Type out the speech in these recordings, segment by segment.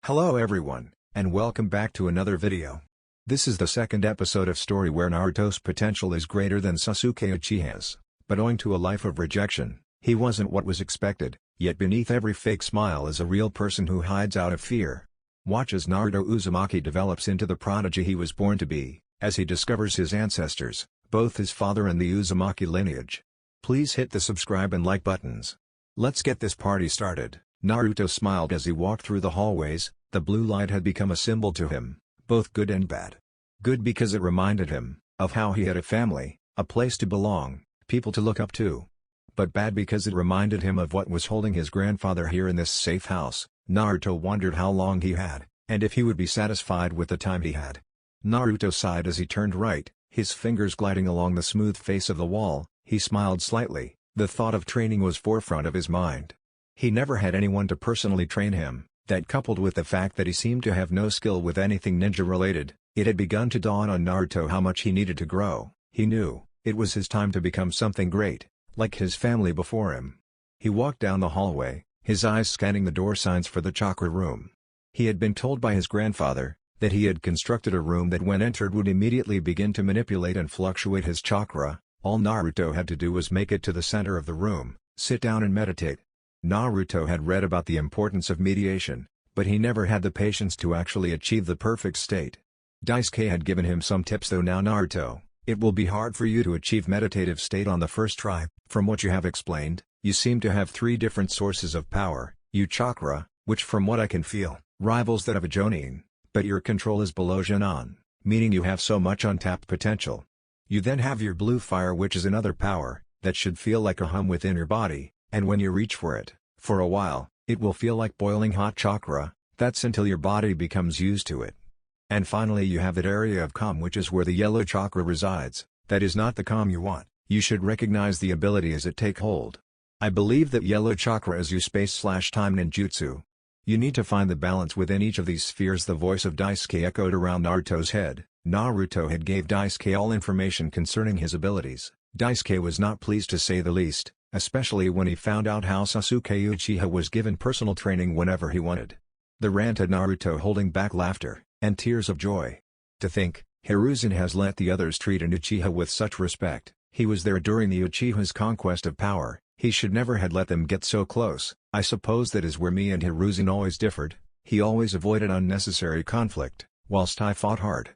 Hello everyone, and welcome back to another video. This is the second episode of story where Naruto's potential is greater than Sasuke Uchiha's, but owing to a life of rejection, he wasn't what was expected, yet beneath every fake smile is a real person who hides out of fear. Watch as Naruto Uzumaki develops into the prodigy he was born to be, as he discovers his ancestors, both his father and the Uzumaki lineage. Please hit the subscribe and like buttons. Let's get this party started. Naruto smiled as he walked through the hallways. The blue light had become a symbol to him, both good and bad. Good because it reminded him of how he had a family, a place to belong, people to look up to. But bad because it reminded him of what was holding his grandfather here in this safe house. Naruto wondered how long he had, and if he would be satisfied with the time he had. Naruto sighed as he turned right, his fingers gliding along the smooth face of the wall. He smiled slightly. The thought of training was forefront of his mind. He never had anyone to personally train him. That coupled with the fact that he seemed to have no skill with anything ninja-related, it had begun to dawn on Naruto how much he needed to grow. He knew, it was his time to become something great, like his family before him. He walked down the hallway, his eyes scanning the door signs for the chakra room. He had been told by his grandfather, that he had constructed a room that when entered would immediately begin to manipulate and fluctuate his chakra. All Naruto had to do was make it to the center of the room, sit down and meditate. Naruto had read about the importance of mediation, but he never had the patience to actually achieve the perfect state. Daisuke had given him some tips though. Now Naruto, it will be hard for you to achieve meditative state on the first try. From what you have explained, you seem to have three different sources of power, your chakra, which from what I can feel, rivals that of a Jonin, but your control is below Jonin, meaning you have so much untapped potential. You then have your blue fire, which is another power, that should feel like a hum within your body. And when you reach for it, for a while, it will feel like boiling hot chakra. That's until your body becomes used to it. And finally you have that area of calm, which is where the yellow chakra resides. That is not the calm you want. You should recognize the ability as it take hold. I believe that yellow chakra is your space/time ninjutsu. You need to find the balance within each of these spheres. The voice of Daisuke echoed around Naruto's head. Naruto had gave Daisuke all information concerning his abilities. Daisuke was not pleased to say the least, especially when he found out how Sasuke Uchiha was given personal training whenever he wanted. The rant had Naruto holding back laughter, and tears of joy. To think, Hiruzen has let the others treat an Uchiha with such respect. He was there during the Uchiha's conquest of power. He should never had let them get so close. I suppose that is where me and Hiruzen always differed. He always avoided unnecessary conflict, whilst I fought hard.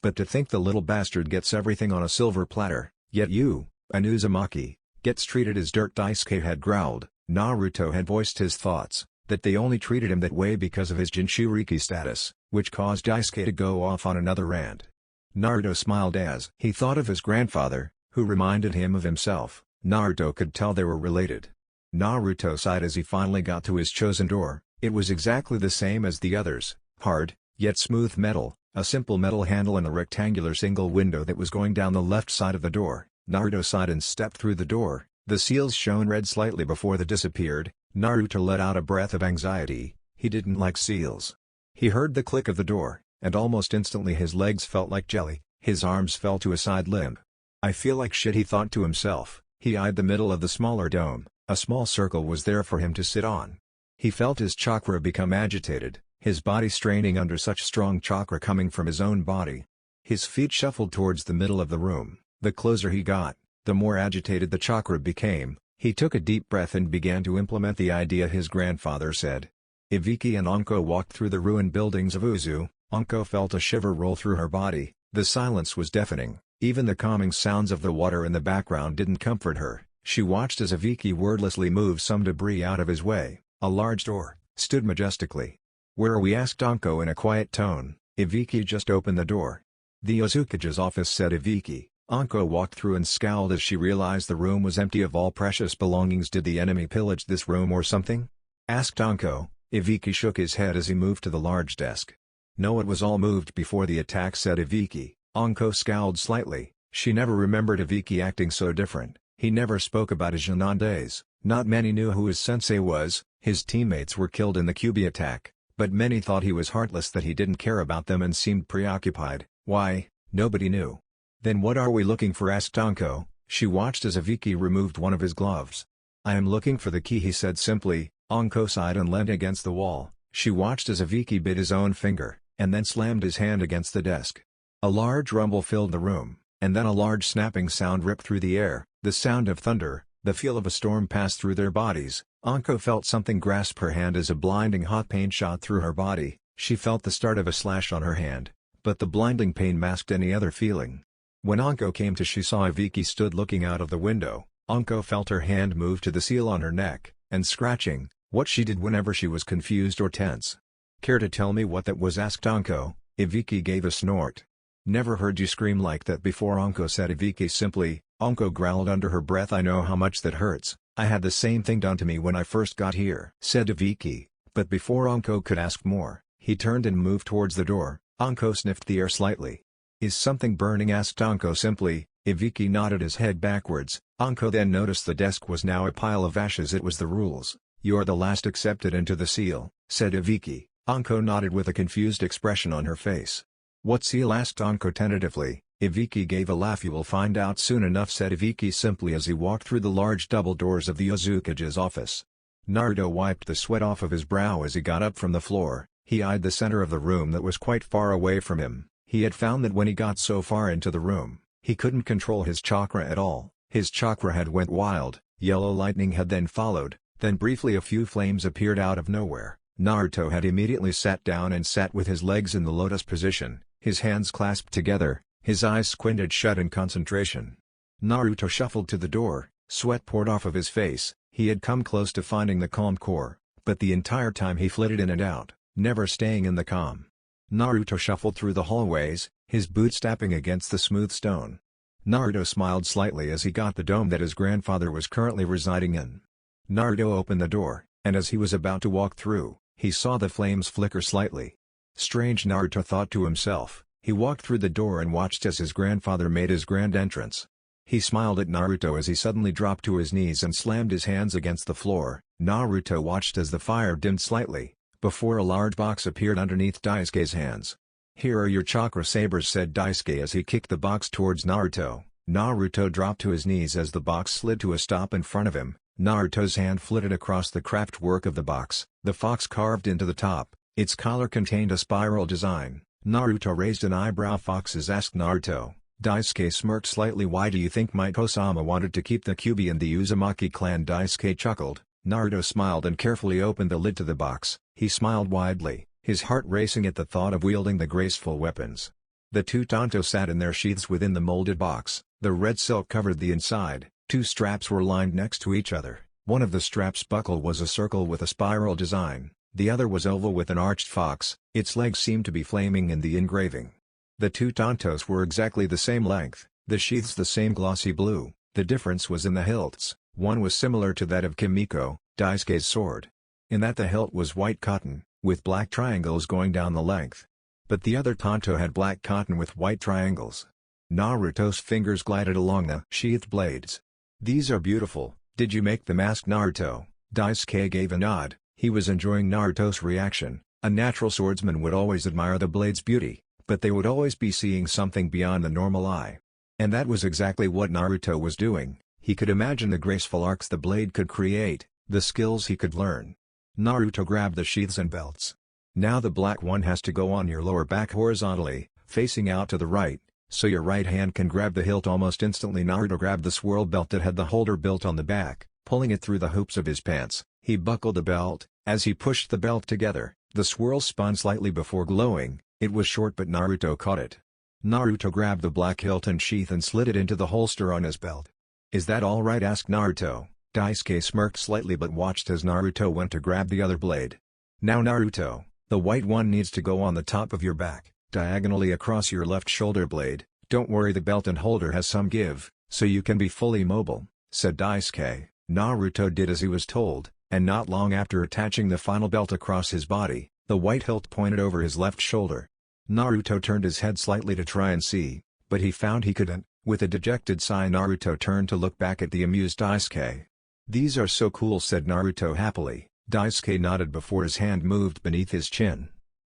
But to think the little bastard gets everything on a silver platter, yet you, an Uzumaki, gets treated as dirt. Daisuke had growled. Naruto had voiced his thoughts, that they only treated him that way because of his Jinchuriki status, which caused Daisuke to go off on another rant. Naruto smiled as he thought of his grandfather, who reminded him of himself. Naruto could tell they were related. Naruto sighed as he finally got to his chosen door. It was exactly the same as the others, hard, yet smooth metal, a simple metal handle and a rectangular single window that was going down the left side of the door. Naruto sighed and stepped through the door. The seals shone red slightly before they disappeared. Naruto let out a breath of anxiety. He didn't like seals. He heard the click of the door, and almost instantly his legs felt like jelly. His arms fell to a side limb. I feel like shit, he thought to himself. He eyed the middle of the smaller dome. A small circle was there for him to sit on. He felt his chakra become agitated, his body straining under such strong chakra coming from his own body. His feet shuffled towards the middle of the room. The closer he got, the more agitated the chakra became. He took a deep breath and began to implement the idea his grandfather said. Ibiki and Anko walked through the ruined buildings of Uzu. Anko felt a shiver roll through her body. The silence was deafening. Even the calming sounds of the water in the background didn't comfort her. She watched as Ibiki wordlessly moved some debris out of his way. A large door stood majestically. "Where are we?" asked Anko in a quiet tone. Ibiki just opened the door. "The Uzukage's office," said Ibiki. Anko walked through and scowled as she realized the room was empty of all precious belongings. "Did the enemy pillage this room or something?" asked Anko. Ibiki shook his head as he moved to the large desk. "No, it was all moved before the attack," said Ibiki. Anko scowled slightly. She never remembered Ibiki acting so different. He never spoke about his Jonin days. Not many knew who his sensei was. His teammates were killed in the Kyubi attack, but many thought he was heartless, that he didn't care about them and seemed preoccupied. Why, nobody knew. "Then what are we looking for?" asked Anko. She watched as Ibiki removed one of his gloves. "I am looking for the key," he said simply. Anko sighed and leant against the wall. She watched as Uzumaki bit his own finger, and then slammed his hand against the desk. A large rumble filled the room, and then a large snapping sound ripped through the air, the sound of thunder, the feel of a storm passed through their bodies. Anko felt something grasp her hand as a blinding hot pain shot through her body. She felt the start of a slash on her hand, but the blinding pain masked any other feeling. When Anko came to, she saw Uzumaki stood looking out of the window. Anko felt her hand move to the seal on her neck, and scratching, what she did whenever she was confused or tense. "Care to tell me what that was?" asked Anko. Uzumaki gave a snort. "Never heard you scream like that before," Anko said. Uzumaki simply. Anko growled under her breath, "I know how much that hurts. I had the same thing done to me when I first got here," said Uzumaki. But before Anko could ask more, he turned and moved towards the door. Anko sniffed the air slightly. "Is something burning?" asked Anko simply. Uzumaki nodded his head backwards. Anko then noticed the desk was now a pile of ashes. "It was the rules. You're the last accepted into the seal," said Uzumaki. Anko nodded with a confused expression on her face. "What seal?" asked Anko tentatively. Uzumaki gave a laugh. "You will find out soon enough," said Uzumaki simply as he walked through the large double doors of the Uzukage's office. Naruto wiped the sweat off of his brow as he got up from the floor. He eyed the center of the room that was quite far away from him. He had found that when he got so far into the room, he couldn't control his chakra at all. His chakra had went wild. Yellow lightning had then followed, then briefly a few flames appeared out of nowhere. Naruto had immediately sat down and sat with his legs in the lotus position, his hands clasped together, his eyes squinted shut in concentration. Naruto shuffled to the door, sweat poured off of his face. He had come close to finding the calm core, but the entire time he flitted in and out, never staying in the calm. Naruto shuffled through the hallways, his boots tapping against the smooth stone. Naruto smiled slightly as he got the dome that his grandfather was currently residing in. Naruto opened the door, and as he was about to walk through, he saw the flames flicker slightly. Strange, Naruto thought to himself. He walked through the door and watched as his grandfather made his grand entrance. He smiled at Naruto as he suddenly dropped to his knees and slammed his hands against the floor. Naruto watched as the fire dimmed slightly, before a large box appeared underneath Daisuke's hands. "Here are your chakra sabers," said Daisuke as he kicked the box towards Naruto. Naruto dropped to his knees as the box slid to a stop in front of him. Naruto's hand flitted across the craft work of the box. The fox carved into the top. Its collar contained a spiral design. Naruto raised an eyebrow. "Foxes?" asked Naruto. Daisuke smirked slightly. "Why do you think my Kosama wanted to keep the Kyuubi and the Uzumaki clan?" Daisuke chuckled. Naruto smiled and carefully opened the lid to the box. He smiled widely, his heart racing at the thought of wielding the graceful weapons. The two tanto sat in their sheaths within the molded box. The red silk covered the inside. Two straps were lined next to each other. One of the straps' buckle was a circle with a spiral design, the other was oval with an arched fox. Its legs seemed to be flaming in the engraving. The two tantos were exactly the same length, the sheaths the same glossy blue. The difference was in the hilts. One was similar to that of Kimiko, Daisuke's sword, in that the hilt was white cotton, with black triangles going down the length. But the other tanto had black cotton with white triangles. Naruto's fingers glided along the sheathed blades. "These are beautiful. Did you make them?" asked Naruto. Daisuke gave a nod. He was enjoying Naruto's reaction. A natural swordsman would always admire the blade's beauty, but they would always be seeing something beyond the normal eye. And that was exactly what Naruto was doing. He could imagine the graceful arcs the blade could create, the skills he could learn. Naruto grabbed the sheaths and belts. "Now the black one has to go on your lower back horizontally, facing out to the right, so your right hand can grab the hilt." Almost instantly Naruto grabbed the swirl belt that had the holder built on the back, pulling it through the hoops of his pants. He buckled the belt. As he pushed the belt together, the swirl spun slightly before glowing. It was short, but Naruto caught it. Naruto grabbed the black hilt and sheath and slid it into the holster on his belt. "Is that all right?" asked Naruto. Daisuke smirked slightly but watched as Naruto went to grab the other blade. "Now Naruto, the white one needs to go on the top of your back, diagonally across your left shoulder blade. Don't worry, the belt and holder has some give, so you can be fully mobile," said Daisuke. Naruto did as he was told, and not long after attaching the final belt across his body, the white hilt pointed over his left shoulder. Naruto turned his head slightly to try and see, but he found he couldn't. With a dejected sigh, Naruto turned to look back at the amused Daisuke. "These are so cool," said Naruto happily. Daisuke nodded before his hand moved beneath his chin.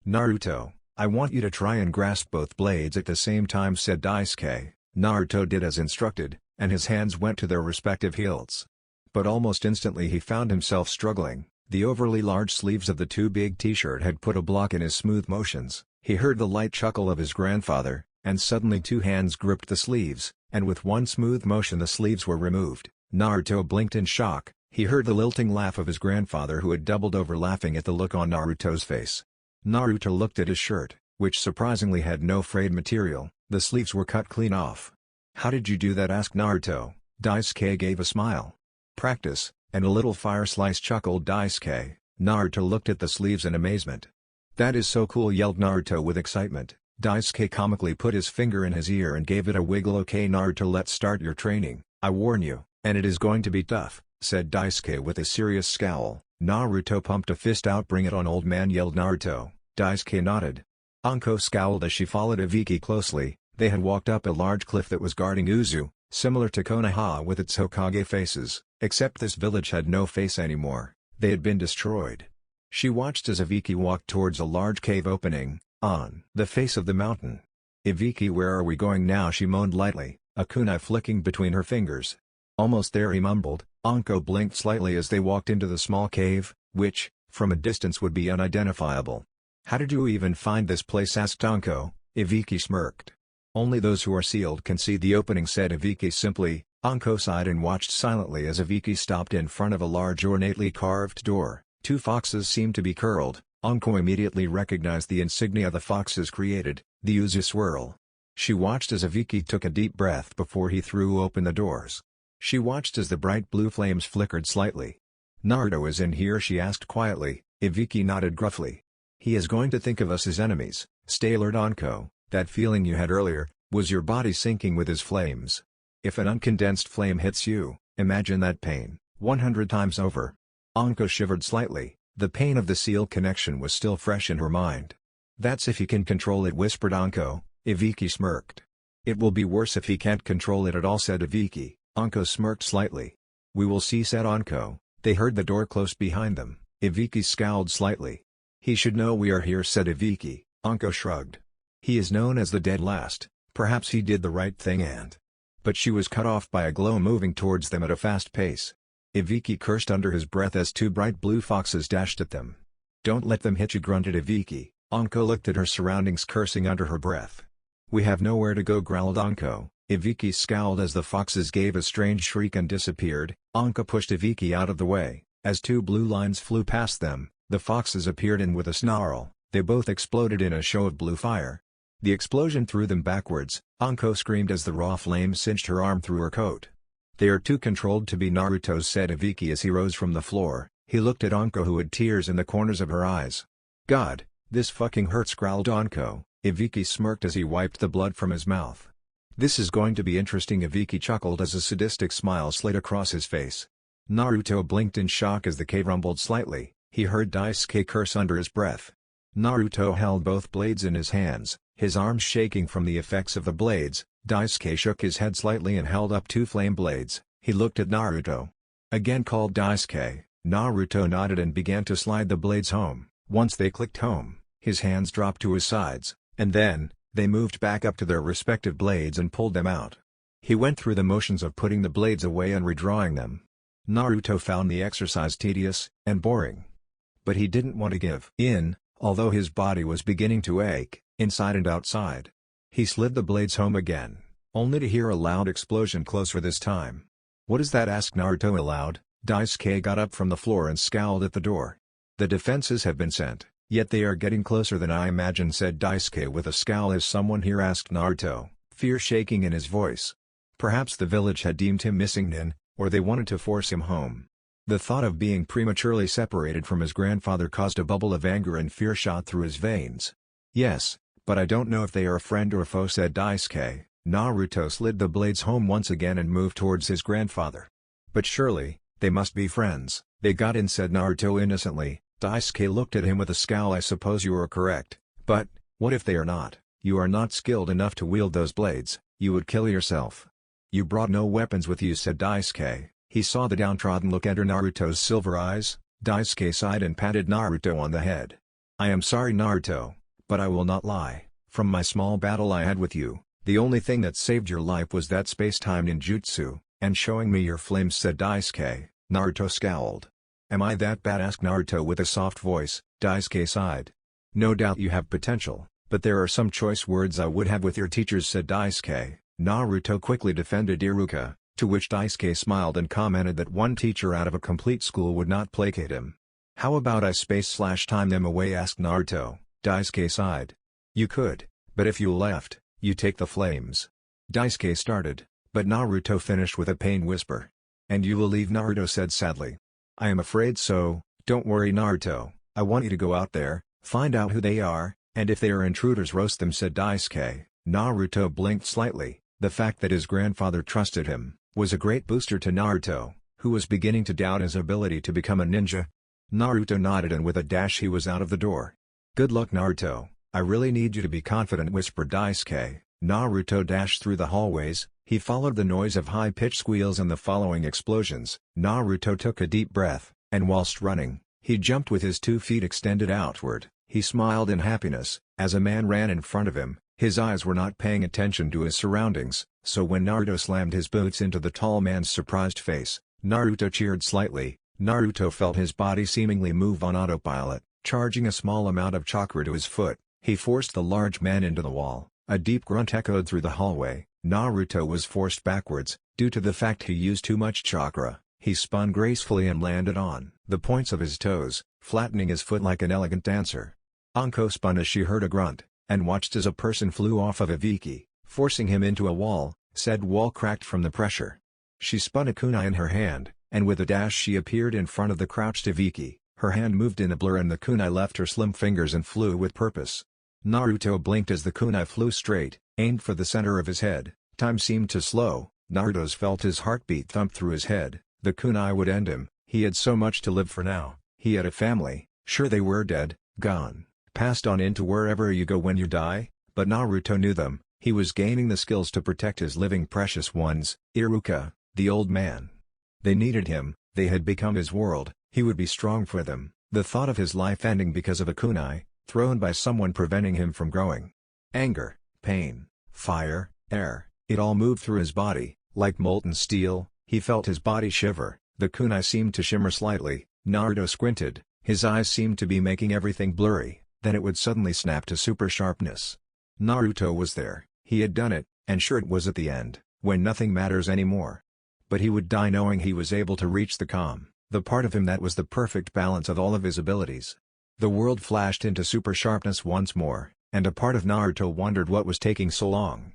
"Naruto, I want you to try and grasp both blades at the same time," said Daisuke. Naruto did as instructed, and his hands went to their respective hilts. But almost instantly he found himself struggling. The overly large sleeves of the too big t-shirt had put a block in his smooth motions. He heard the light chuckle of his grandfather, and suddenly two hands gripped the sleeves, and with one smooth motion the sleeves were removed. Naruto blinked in shock. He heard the lilting laugh of his grandfather, who had doubled over laughing at the look on Naruto's face. Naruto looked at his shirt, which surprisingly had no frayed material. The sleeves were cut clean off. "How did you do that?" asked Naruto. Daisuke gave a smile. "Practice, and a little fire slice," chuckled Daisuke. Naruto looked at the sleeves in amazement. "That is so cool!" yelled Naruto with excitement. Daisuke comically put his finger in his ear and gave it a wiggle. "Okay Naruto, let's start your training. I warn you, and it is going to be tough," said Daisuke with a serious scowl. Naruto pumped a fist out. "Bring it on, old man," yelled Naruto. Daisuke nodded. Anko scowled as she followed Ibiki closely. They had walked up a large cliff that was guarding Uzu, similar to Konoha with its Hokage faces, except this village had no face anymore. They had been destroyed. She watched as Ibiki walked towards a large cave opening, on the face of the mountain. "Ibiki, where are we going now?" she moaned lightly, a kunai flicking between her fingers. "Almost there," he mumbled. Anko blinked slightly as they walked into the small cave, which, from a distance would be unidentifiable. "How did you even find this place?" asked Anko. Ibiki smirked. "Only those who are sealed can see the opening," said Ibiki simply. Anko sighed and watched silently as Ibiki stopped in front of a large ornately carved door. Two foxes seemed to be curled. Anko immediately recognized the insignia the foxes created, the Uzu swirl. She watched as Ibiki took a deep breath before he threw open the doors. She watched as the bright blue flames flickered slightly. "Naruto is in here?" she asked quietly. Ibiki nodded gruffly. "He is going to think of us as enemies," stallered Anko. "That feeling you had earlier, was your body sinking with his flames? If an uncondensed flame hits you, imagine that pain, 100 times over." Anko shivered slightly. The pain of the seal connection was still fresh in her mind. "That's if he can control it," whispered Anko. Ibiki smirked. "It will be worse if he can't control it at all," said Ibiki. Anko smirked slightly. "We will see," said Anko. They heard the door close behind them. Ibiki scowled slightly. "He should know we are here," said Ibiki. Anko shrugged. "He is known as the Dead Last. Perhaps he did the right thing and—" But she was cut off by a glow moving towards them at a fast pace. Ibiki cursed under his breath as two bright blue foxes dashed at them. "Don't let them hit you," grunted Ibiki. Anko looked at her surroundings, cursing under her breath. "We have nowhere to go," growled Anko. Ibiki scowled as the foxes gave a strange shriek and disappeared. Anko pushed Ibiki out of the way. As two blue lines flew past them, the foxes appeared, and with a snarl, they both exploded in a show of blue fire. The explosion threw them backwards. Anko screamed as the raw flame cinched her arm through her coat. "They are too controlled to be Naruto's," said Ibiki as he rose from the floor. He looked at Anko, who had tears in the corners of her eyes. "God, this fucking hurts," growled Anko. Ibiki smirked as he wiped the blood from his mouth. "This is going to be interesting," Ibiki chuckled as a sadistic smile slid across his face. Naruto blinked in shock as the cave rumbled slightly. He heard Daisuke curse under his breath. Naruto held both blades in his hands, his arms shaking from the effects of the blades. Daisuke shook his head slightly and held up two flame blades. He looked at Naruto. "Again," called Daisuke. Naruto nodded and began to slide the blades home. Once they clicked home, his hands dropped to his sides, and then, they moved back up to their respective blades and pulled them out. He went through the motions of putting the blades away and redrawing them. Naruto found the exercise tedious and boring. But he didn't want to give in, although his body was beginning to ache, inside and outside. He slid the blades home again, only to hear a loud explosion closer this time. "What is that?" asked Naruto aloud. Daisuke got up from the floor and scowled at the door. "The defenses have been sent, yet they are getting closer than I imagined," said Daisuke with a scowl. "Is someone here?" asked Naruto, fear shaking in his voice. Perhaps the village had deemed him missing then, or they wanted to force him home. The thought of being prematurely separated from his grandfather caused a bubble of anger and fear shot through his veins. "Yes, but I don't know if they are a friend or foe," said Daisuke. Naruto slid the blades home once again and moved towards his grandfather. "But surely, they must be friends." "They got in," said Naruto innocently. Daisuke looked at him with a scowl. "I suppose you are correct, but, what if they are not? You are not skilled enough to wield those blades, you would kill yourself." "You brought no weapons with you," said Daisuke. He saw the downtrodden look enter Naruto's silver eyes. Daisuke sighed and patted Naruto on the head. "I am sorry, Naruto, but I will not lie. From my small battle I had with you, the only thing that saved your life was that space-time ninjutsu, and showing me your flames," said Daisuke. Naruto scowled. "Am I that bad?" asked Naruto with a soft voice. Daisuke sighed. "No doubt you have potential, but there are some choice words I would have with your teachers," said Daisuke. Naruto quickly defended Iruka, to which Daisuke smiled and commented that one teacher out of a complete school would not placate him. "How about I space/time them away?" asked Naruto. Daisuke sighed. "You could, but if you left, you take the flames." Daisuke started, but Naruto finished with a pained whisper. "And you will leave?" Naruto said sadly. "I am afraid so. Don't worry, Naruto, I want you to go out there, find out who they are, and if they are intruders roast them," said Daisuke. Naruto blinked slightly. The fact that his grandfather trusted him was a great booster to Naruto, who was beginning to doubt his ability to become a ninja. Naruto nodded and with a dash he was out of the door. "Good luck, Naruto, I really need you to be confident," whispered Daisuke. Naruto dashed through the hallways. He followed the noise of high-pitched squeals and the following explosions. Naruto took a deep breath, and whilst running, he jumped with his 2 feet extended outward. He smiled in happiness, as a man ran in front of him. His eyes were not paying attention to his surroundings, so when Naruto slammed his boots into the tall man's surprised face, Naruto cheered slightly. Naruto felt his body seemingly move on autopilot, charging a small amount of chakra to his foot. He forced the large man into the wall. A deep grunt echoed through the hallway. Naruto was forced backwards, due to the fact he used too much chakra. He spun gracefully and landed on the points of his toes, flattening his foot like an elegant dancer. Anko spun as she heard a grunt, and watched as a person flew off of Ibiki, forcing him into a wall. Said wall cracked from the pressure. She spun a kunai in her hand, and with a dash she appeared in front of the crouched Ibiki. Her hand moved in a blur and the kunai left her slim fingers and flew with purpose. Naruto blinked as the kunai flew straight, aimed for the center of his head. Time seemed to slow. Naruto felt his heartbeat thump through his head. The kunai would end him. He had so much to live for now. He had a family. Sure, they were dead, gone, passed on into wherever you go when you die, but Naruto knew them. He was gaining the skills to protect his living precious ones. Iruka, the old man. They needed him. They had become his world. He would be strong for them. The thought of his life ending because of a kunai, thrown by someone preventing him from growing. Anger, pain, fire, air, it all moved through his body, like molten steel. He felt his body shiver. The kunai seemed to shimmer slightly. Naruto squinted. His eyes seemed to be making everything blurry, then it would suddenly snap to super sharpness. Naruto was there. He had done it, and sure, it was at the end, when nothing matters anymore. But he would die knowing he was able to reach the calm, the part of him that was the perfect balance of all of his abilities. The world flashed into super sharpness once more, and a part of Naruto wondered what was taking so long.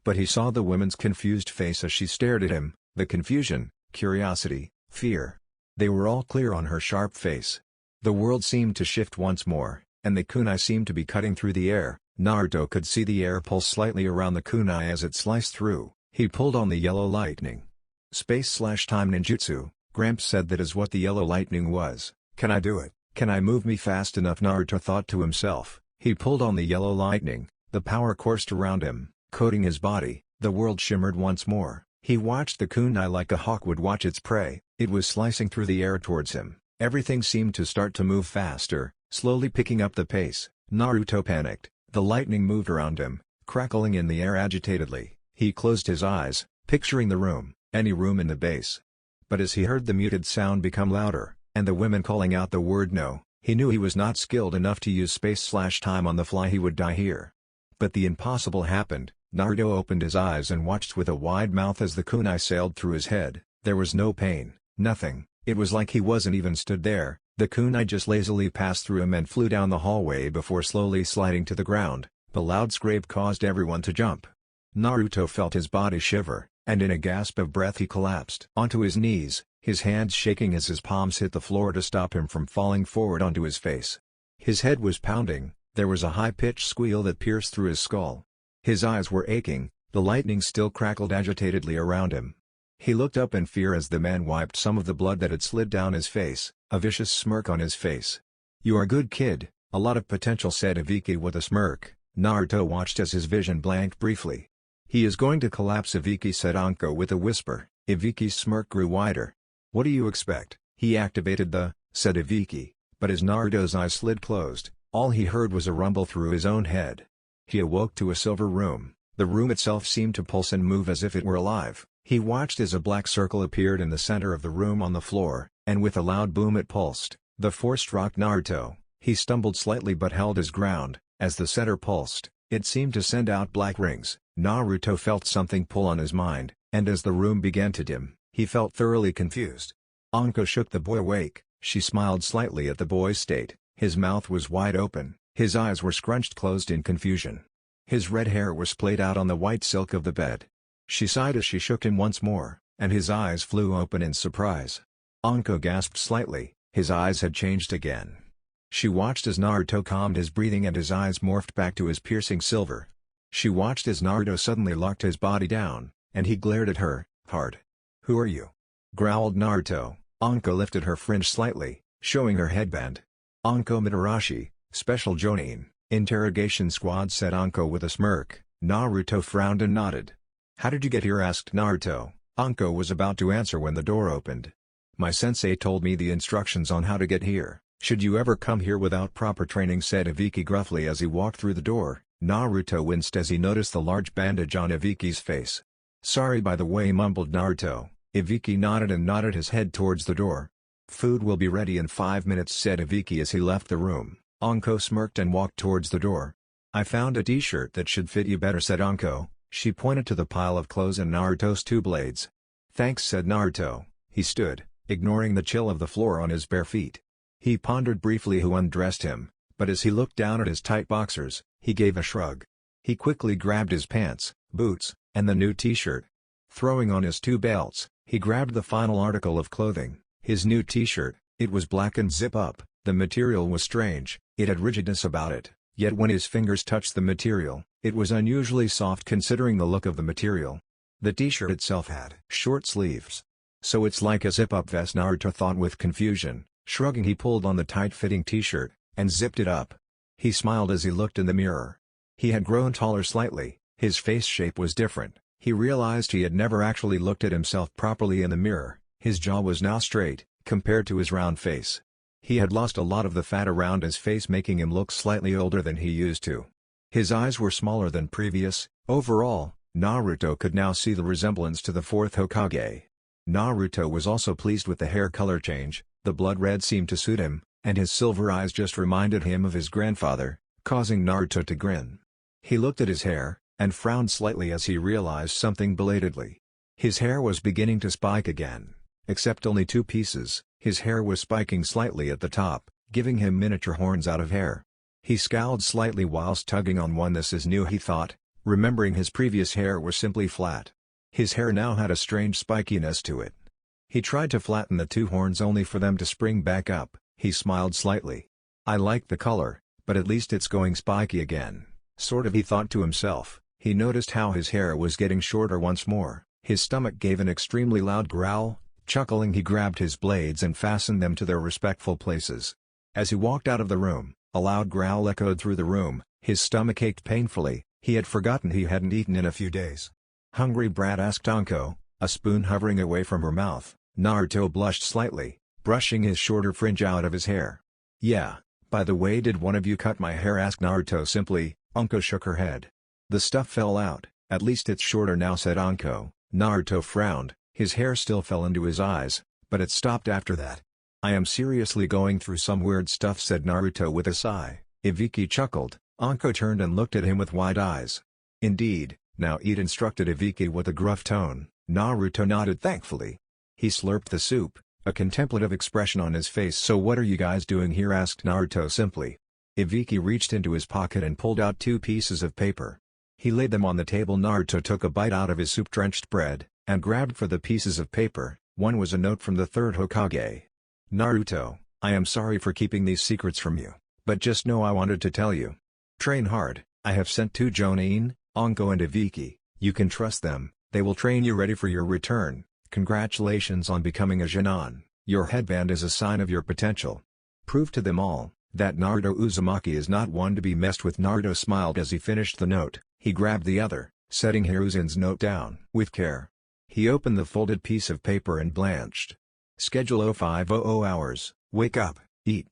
But he saw the woman's confused face as she stared at him, the confusion, curiosity, fear. They were all clear on her sharp face. The world seemed to shift once more, and the kunai seemed to be cutting through the air. Naruto could see the air pulse slightly around the kunai as it sliced through. He pulled on the yellow lightning. Space/time ninjutsu, Gramps said that is what the yellow lightning was. Can I do it? Can I move me fast enough? Naruto thought to himself. He pulled on the yellow lightning. The power coursed around him, coating his body. The world shimmered once more. He watched the kunai like a hawk would watch its prey. It was slicing through the air towards him. Everything seemed to start to move faster, slowly picking up the pace. Naruto panicked. The lightning moved around him, crackling in the air agitatedly. He closed his eyes, picturing the room, any room in the base. But as he heard the muted sound become louder, and the women calling out the word no, he knew he was not skilled enough to use space/time on the fly. He would die here. But the impossible happened. Naruto opened his eyes and watched with a wide mouth as the kunai sailed through his head. There was no pain, nothing. It was like he wasn't even stood there. The kunai just lazily passed through him and flew down the hallway before slowly sliding to the ground. The loud scrape caused everyone to jump. Naruto felt his body shiver, and in a gasp of breath he collapsed onto his knees, his hands shaking as his palms hit the floor to stop him from falling forward onto his face. His head was pounding. There was a high-pitched squeal that pierced through his skull. His eyes were aching. The lightning still crackled agitatedly around him. He looked up in fear as the man wiped some of the blood that had slid down his face, a vicious smirk on his face. "You are a good kid, a lot of potential," said Ibiki with a smirk. Naruto watched as his vision blanked briefly. "He is going to collapse," Ibiki said Anko with a whisper. Ibiki's smirk grew wider. "What do you expect? He activated the," said Ibiki, but as Naruto's eyes slid closed, all he heard was a rumble through his own head. He awoke to a silver room. The room itself seemed to pulse and move as if it were alive. He watched as a black circle appeared in the center of the room on the floor, and with a loud boom it pulsed. The force struck Naruto. He stumbled slightly but held his ground. As the center pulsed, it seemed to send out black rings. Naruto felt something pull on his mind, and as the room began to dim, he felt thoroughly confused. Anko shook the boy awake. She smiled slightly at the boy's state. His mouth was wide open, his eyes were scrunched closed in confusion. His red hair was splayed out on the white silk of the bed. She sighed as she shook him once more, and his eyes flew open in surprise. Anko gasped slightly, his eyes had changed again. She watched as Naruto calmed his breathing and his eyes morphed back to his piercing silver. She watched as Naruto suddenly locked his body down, and he glared at her, hard. "Who are you?" growled Naruto. Anko lifted her fringe slightly, showing her headband. "Anko Mitarashi, Special Jonin, Interrogation Squad," said Anko with a smirk. Naruto frowned and nodded. "How did you get here?" asked Naruto. Anko was about to answer when the door opened. "My sensei told me the instructions on how to get here. Should you ever come here without proper training," said Ibiki gruffly as he walked through the door. Naruto winced as he noticed the large bandage on Ibiki's face. "Sorry by the way," mumbled Naruto. Ibiki nodded and nodded his head towards the door. "Food will be ready in 5 minutes," said Ibiki as he left the room. Anko smirked and walked towards the door. "I found a t-shirt that should fit you better," said Anko. She pointed to the pile of clothes and Naruto's 2 blades. "Thanks," said Naruto. He stood, ignoring the chill of the floor on his bare feet. He pondered briefly who undressed him, but as he looked down at his tight boxers, he gave a shrug. He quickly grabbed his pants, boots, and the new t-shirt. Throwing on his 2 belts, he grabbed the final article of clothing, his new t-shirt. It was black and zip-up. The material was strange, it had rigidness about it, yet when his fingers touched the material, it was unusually soft considering the look of the material. The t-shirt itself had short sleeves. "So it's like a zip-up vest," Naruto thought with confusion. Shrugging, he pulled on the tight-fitting t-shirt, and zipped it up. He smiled as he looked in the mirror. He had grown taller slightly, his face shape was different. He realized he had never actually looked at himself properly in the mirror. His jaw was now straight, compared to his round face. He had lost a lot of the fat around his face, making him look slightly older than he used to. His eyes were smaller than previous. Overall, Naruto could now see the resemblance to the 4th Hokage. Naruto was also pleased with the hair color change. The blood red seemed to suit him, and his silver eyes just reminded him of his grandfather, causing Naruto to grin. He looked at his hair, and frowned slightly as he realized something belatedly. His hair was beginning to spike again. Except only 2 pieces, his hair was spiking slightly at the top, giving him miniature horns out of hair. He scowled slightly whilst tugging on one. "This is new," he thought, remembering his previous hair was simply flat. His hair now had a strange spikiness to it. He tried to flatten the 2 horns only for them to spring back up. He smiled slightly. "I like the color, but at least it's going spiky again. Sort of," he thought to himself. He noticed how his hair was getting shorter once more. His stomach gave an extremely loud growl. Chuckling, he grabbed his blades and fastened them to their respectful places. As he walked out of the room, a loud growl echoed through the room. His stomach ached painfully. He had forgotten he hadn't eaten in a few days. "Hungry brat?" asked Anko, a spoon hovering away from her mouth. Naruto blushed slightly, brushing his shorter fringe out of his hair. "Yeah, by the way, did one of you cut my hair?" asked Naruto simply. Anko shook her head. "The stuff fell out, at least it's shorter now," said Anko. Naruto frowned, his hair still fell into his eyes, but it stopped after that. "I am seriously going through some weird stuff," said Naruto with a sigh. Ibiki chuckled. Anko turned and looked at him with wide eyes. "Indeed, now eat," instructed Ibiki with a gruff tone. Naruto nodded thankfully. He slurped the soup, a contemplative expression on his face. "So what are you guys doing here?" asked Naruto simply. Ibiki reached into his pocket and pulled out 2 pieces of paper. He laid them on the table. Naruto took a bite out of his soup-drenched bread, and grabbed for the pieces of paper. One was a note from the 3rd Hokage. "Naruto, I am sorry for keeping these secrets from you, but just know I wanted to tell you. Train hard. I have sent 2 Jonin, Anko and Ibiki. You can trust them, they will train you ready for your return. Congratulations on becoming a Jonin. Your headband is a sign of your potential. Prove to them all that Naruto Uzumaki is not one to be messed with." Naruto smiled as he finished the note. He grabbed the other, setting Hiruzen's note down with care. He opened the folded piece of paper and blanched. Schedule 0500 hours, wake up, eat.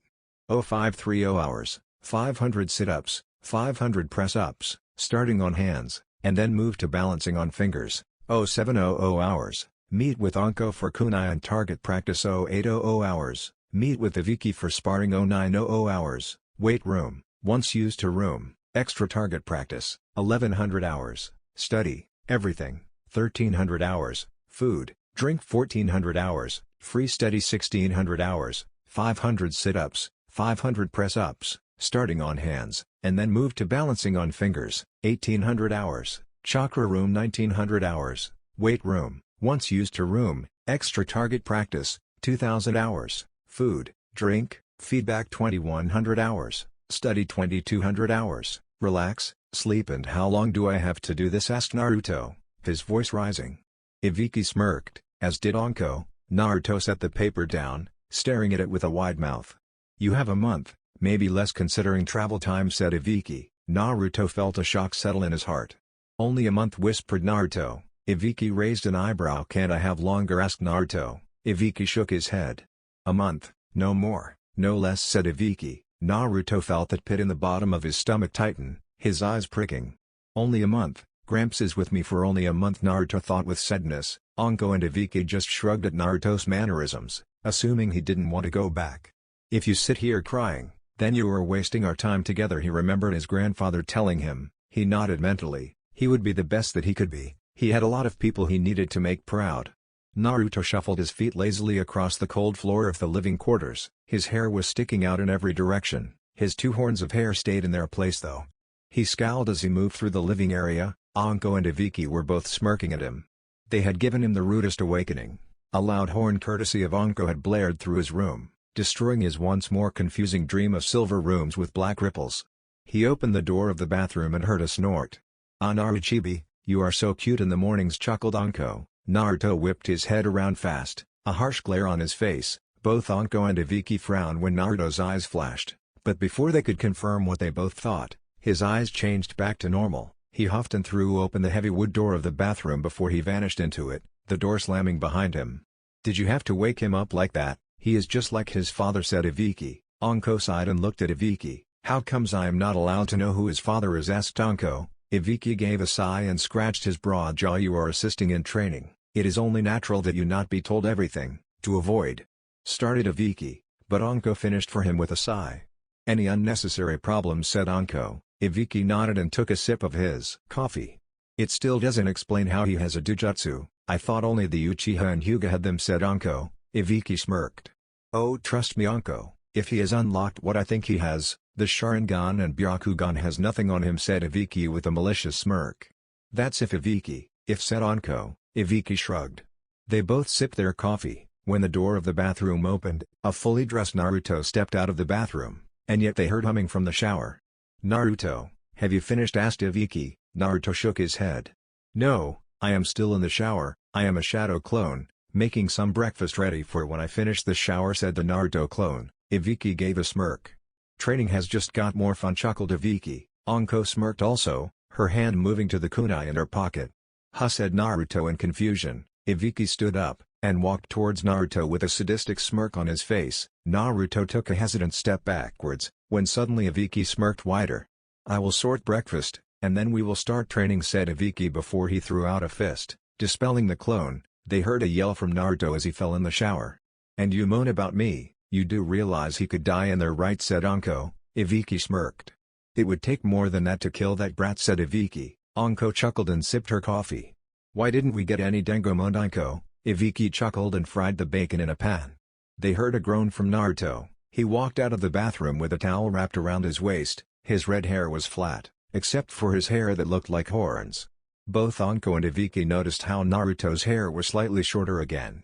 0530 hours, 500 sit-ups, 500 press-ups, starting on hands, and then move to balancing on fingers. 0700 hours, meet with Anko for kunai and target practice 0800 hours, meet with Ibiki for sparring 0900 hours, weight room, once used to room, extra target practice, 1100 hours, study, everything, 1300 hours, food, drink 1400 hours, free study 1600 hours, 500 sit-ups, 500 press-ups, starting on hands, and then move to balancing on fingers, 1800 hours, chakra room 1900 hours, weight room, once used to room, extra target practice, 2000 hours, food, drink, feedback 2100 hours, study 2200 hours, relax, sleep. And how long do I have to do this? Asked Naruto, his voice rising. Ibiki smirked, as did Anko. Naruto set the paper down, staring at it with a wide mouth. You have a month, maybe less considering travel time, said Ibiki. Naruto felt a shock settle in his heart. Only a month, whispered Naruto. Ibiki raised an eyebrow. Can't I have longer? Asked Naruto. Ibiki shook his head. A month, no more, no less, said Ibiki. Naruto felt that pit in the bottom of his stomach tighten, his eyes pricking. Only a month, Gramps is with me for only a month, Naruto thought with sadness. Anko and Ibiki just shrugged at Naruto's mannerisms, assuming he didn't want to go back. If you sit here crying, then you are wasting our time together, he remembered his grandfather telling him. He nodded mentally. He would be the best that he could be. He had a lot of people he needed to make proud. Naruto shuffled his feet lazily across the cold floor of the living quarters. His hair was sticking out in every direction. His two horns of hair stayed in their place though. He scowled as he moved through the living area. Anko and Ibiki were both smirking at him. They had given him the rudest awakening. A loud horn courtesy of Anko had blared through his room, destroying his once more confusing dream of silver rooms with black ripples. He opened the door of the bathroom and heard a snort. "Ah, Naruchibi, you are so cute in the mornings," chuckled Anko. Naruto whipped his head around fast, a harsh glare on his face. Both Anko and Ibiki frowned when Naruto's eyes flashed, but before they could confirm what they both thought, his eyes changed back to normal. He huffed and threw open the heavy wood door of the bathroom before he vanished into it, the door slamming behind him. "Did you have to wake him up like that? He is just like his father," said Ibiki. Anko sighed and looked at Ibiki. "How comes I am not allowed to know who his father is?" asked Anko. Ibiki gave a sigh and scratched his broad jaw. "You are assisting in training. It is only natural that you not be told everything, to avoid," started Ibiki, but Anko finished for him with a sigh. "Any unnecessary problems?" said Anko. Ibiki nodded and took a sip of his coffee. "It still doesn't explain how he has a dujutsu. I thought only the Uchiha and Hyuga had them," said Anko. Ibiki smirked. "Oh, trust me, Anko, if he has unlocked what I think he has, the Sharingan and Byakugan has nothing on him," said Ibiki with a malicious smirk. "That's if Ibiki, if," said Anko. Ibiki shrugged. They both sipped their coffee. When the door of the bathroom opened, a fully dressed Naruto stepped out of the bathroom, and yet they heard humming from the shower. "Naruto, have you finished?" asked Ibiki. Naruto shook his head. "No, I am still in the shower. I am a shadow clone, making some breakfast ready for when I finish the shower," said the Naruto clone. Ibiki gave a smirk. "Training has just got more fun," chuckled Ibiki. Anko smirked also, her hand moving to the kunai in her pocket. "Huh," said Naruto in confusion. Ibiki stood up, and walked towards Naruto with a sadistic smirk on his face. Naruto took a hesitant step backwards, when suddenly Ibiki smirked wider. "I will sort breakfast, and then we will start training," said Ibiki before he threw out a fist, dispelling the clone. They heard a yell from Naruto as he fell in the shower. "And you moan about me, you do realize he could die in there, right?" said Anko. Ibiki smirked. "It would take more than that to kill that brat," said Ibiki. Anko chuckled and sipped her coffee. "Why didn't we get any Dengomon?" Anko. Ibiki chuckled and fried the bacon in a pan. They heard a groan from Naruto. He walked out of the bathroom with a towel wrapped around his waist. His red hair was flat, except for his hair that looked like horns. Both Anko and Ibiki noticed how Naruto's hair was slightly shorter again.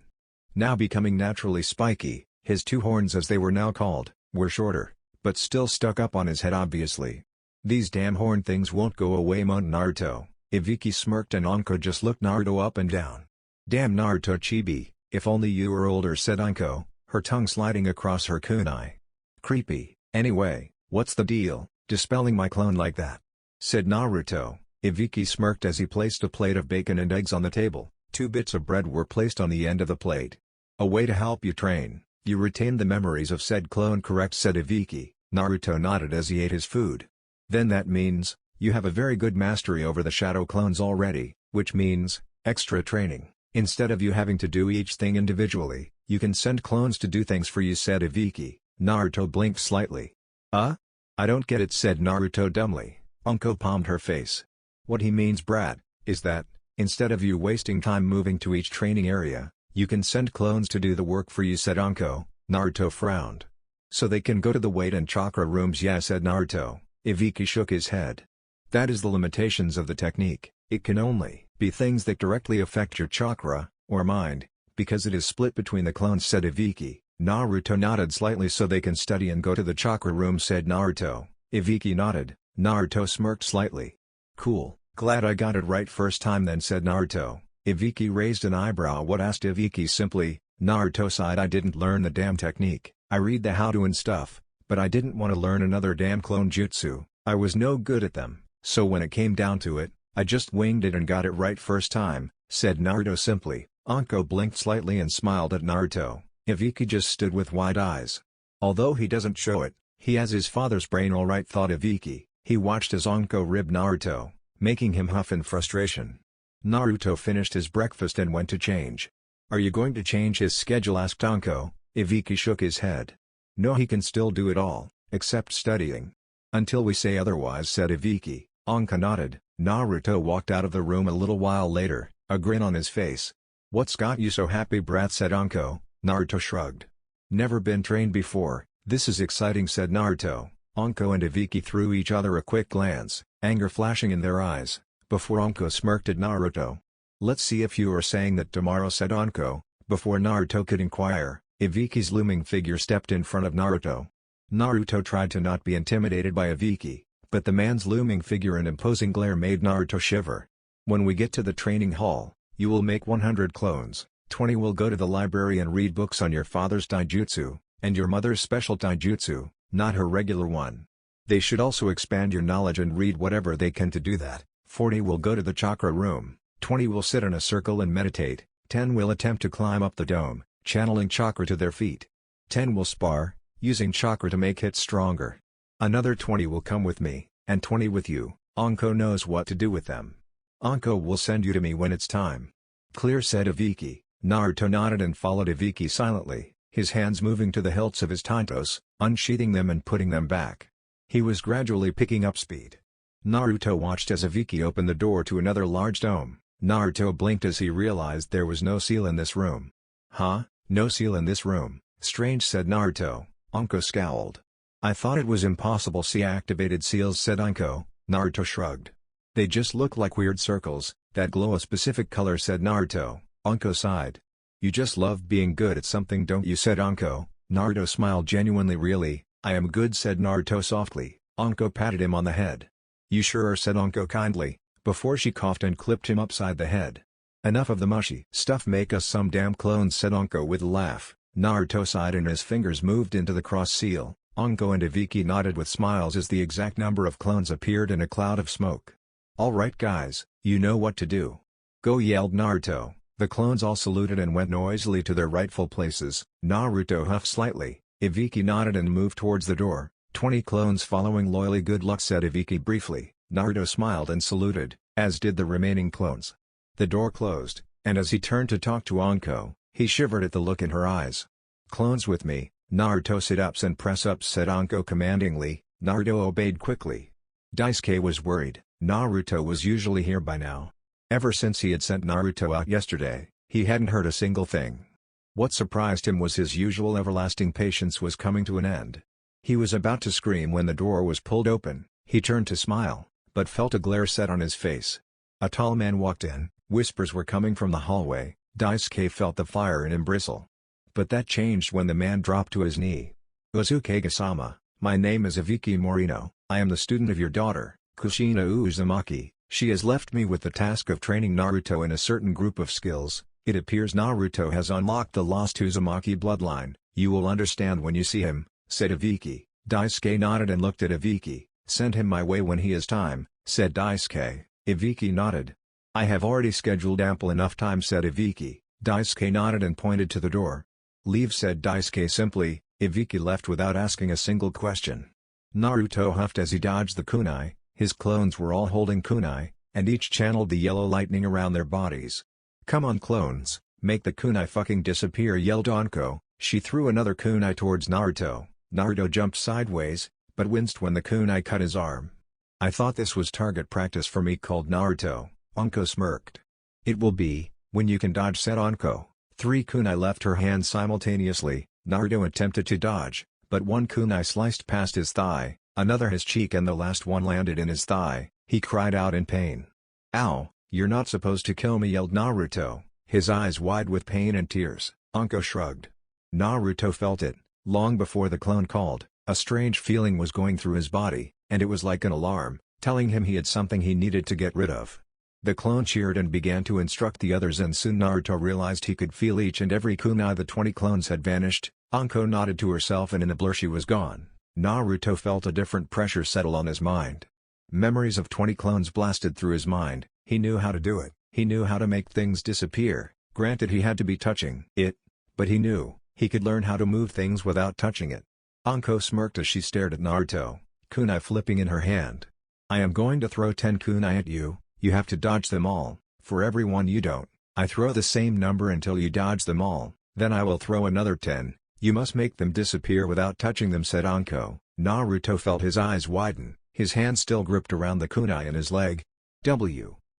Now becoming naturally spiky, his two horns, as they were now called, were shorter, but still stuck up on his head obviously. "These damn horn things won't go away," moaned Naruto. Ibiki smirked and Anko just looked Naruto up and down. "Damn Naruto Chibi, if only you were older," said Anko, her tongue sliding across her kunai. "Creepy. Anyway, what's the deal, dispelling my clone like that?" said Naruto. Ibiki smirked as he placed a plate of bacon and eggs on the table. 2 bits of bread were placed on the end of the plate. "A way to help you train. You retain the memories of said clone, correct?" said Ibiki. Naruto nodded as he ate his food. "Then that means, you have a very good mastery over the shadow clones already, which means, Extra training. Instead of you having to do each thing individually, you can send clones to do things for you, said Ibiki. Naruto blinked slightly. I don't get it, said Naruto dumbly. Anko palmed her face. What he means, brat, is that, instead of you wasting time moving to each training area, you can send clones to do the work for you, said Anko. Naruto frowned. So they can go to the weight and chakra rooms, yeah, said Naruto. Ibiki shook his head. That is the limitations of the technique. It can only be things that directly affect your chakra, or mind, because it is split between the clones, said Ibiki. Naruto nodded slightly. So they can study and go to the chakra room, said Naruto. Ibiki nodded. Naruto smirked slightly. Cool, glad I got it right first time then, said Naruto. Ibiki raised an eyebrow. What, asked Ibiki simply. Naruto sighed. I didn't learn the damn technique. I read the how-to and stuff, but I didn't want to learn another damn clone jutsu. I was no good at them, so when it came down to it, I just winged it and got it right first time, said Naruto simply. Anko blinked slightly and smiled at Naruto. Ibiki just stood with wide eyes. Although he doesn't show it, he has his father's brain all right, thought Ibiki. He watched as Anko ribbed Naruto, making him huff in frustration. Naruto finished his breakfast and went to change. Are you going to change his schedule, asked Anko. Ibiki shook his head. No, he can still do it all, except studying. Until we say otherwise, said Ibiki. Anko nodded. Naruto walked out of the room a little while later, a grin on his face. What's got you so happy, brat, said Anko. Naruto shrugged. Never been trained before, this is exciting, said Naruto. Anko and Ibiki threw each other a quick glance, anger flashing in their eyes, before Anko smirked at Naruto. Let's see if you are saying that tomorrow, said Anko. Before Naruto could inquire, Ibiki's looming figure stepped in front of Naruto. Naruto tried to not be intimidated by Ibiki, but the man's looming figure and imposing glare made Naruto shiver. When we get to the training hall, you will make 100 clones, 20 will go to the library and read books on your father's taijutsu, and your mother's special taijutsu, not her regular one. They should also expand your knowledge and read whatever they can to do that. 40 will go to the chakra room, 20 will sit in a circle and meditate, 10 will attempt to climb up the dome, channeling chakra to their feet. 10 will spar, using chakra to make hits stronger. Another 20 will come with me, and 20 with you. Anko knows what to do with them. Anko will send you to me when it's time. Clear, said Ibiki. Naruto nodded and followed Ibiki silently, his hands moving to the hilts of his tantos, unsheathing them and putting them back. He was gradually picking up speed. Naruto watched as Ibiki opened the door to another large dome. Naruto blinked as he realized there was no seal in this room. Huh? No seal in this room? Strange, said Naruto. Anko scowled. I thought it was impossible. See activated seals, said Anko. Naruto shrugged. They just look like weird circles, that glow a specific color, said Naruto. Anko sighed. You just love being good at something, don't you, said Anko. Naruto smiled genuinely. Really, I am good, said Naruto softly. Anko patted him on the head. You sure are, said Anko kindly, before she coughed and clipped him upside the head. Enough of the mushy stuff, make us some damn clones, said Anko with a laugh. Naruto sighed and his fingers moved into the cross seal. Anko and Ibiki nodded with smiles as the exact number of clones appeared in a cloud of smoke. Alright guys, you know what to do. Go, yelled Naruto. The clones all saluted and went noisily to their rightful places. Naruto huffed slightly. Ibiki nodded and moved towards the door. 20 clones following loyally. Good luck, said Ibiki briefly. Naruto smiled and saluted, as did the remaining clones. The door closed, and as he turned to talk to Anko, he shivered at the look in her eyes. Clones with me. Naruto, sit-ups and press-ups, said Anko commandingly. Naruto obeyed quickly. Daisuke was worried. Naruto was usually here by now. Ever since he had sent Naruto out yesterday, he hadn't heard a single thing. What surprised him was his usual everlasting patience was coming to an end. He was about to scream when the door was pulled open. He turned to smile, but felt a glare set on his face. A tall man walked in. Whispers were coming from the hallway. Daisuke felt the fire in him bristle. But that changed when the man dropped to his knee. Uzukage-sama, my name is Ibiki Morino. I am the student of your daughter, Kushina Uzumaki. She has left me with the task of training Naruto in a certain group of skills. It appears Naruto has unlocked the lost Uzumaki bloodline. You will understand when you see him, said Ibiki. Daisuke nodded and looked at Ibiki. Send him my way when he has time, said Daisuke. Ibiki nodded. I have already scheduled ample enough time, said Ibiki. Daisuke nodded and pointed to the door. Leave, said Daisuke simply. Ibiki left without asking a single question. Naruto huffed as he dodged the kunai. His clones were all holding kunai, and each channeled the yellow lightning around their bodies. "Come on clones, make the kunai fucking disappear," yelled Anko. She threw another kunai towards Naruto. Naruto jumped sideways, but winced when the kunai cut his arm. "I thought this was target practice for me," called Naruto. Anko smirked. "It will be, when you can dodge," said Anko. 3 kunai left her hand simultaneously. Naruto attempted to dodge, but one kunai sliced past his thigh, another his cheek, and the last one landed in his thigh. He cried out in pain. "Ow, you're not supposed to kill me," yelled Naruto, his eyes wide with pain and tears. Anko shrugged. Naruto felt it. Long before the clone called, a strange feeling was going through his body, and it was like an alarm, telling him he had something he needed to get rid of. The clone cheered and began to instruct the others, and soon Naruto realized he could feel each and every kunai. The 20 clones had vanished. Anko nodded to herself, and in a blur she was gone. Naruto felt a different pressure settle on his mind. Memories of 20 clones blasted through his mind. He knew how to do it. He knew how to make things disappear. Granted, he had to be touching it, but he knew he could learn how to move things without touching it. Anko smirked as she stared at Naruto, kunai flipping in her hand. "I am going to throw 10 kunai at you. You have to dodge them all. For every one you don't, I throw the same number until you dodge them all. Then I will throw another 10. You must make them disappear without touching them," said Anko. Naruto felt his eyes widen. His hand still gripped around the kunai in his leg.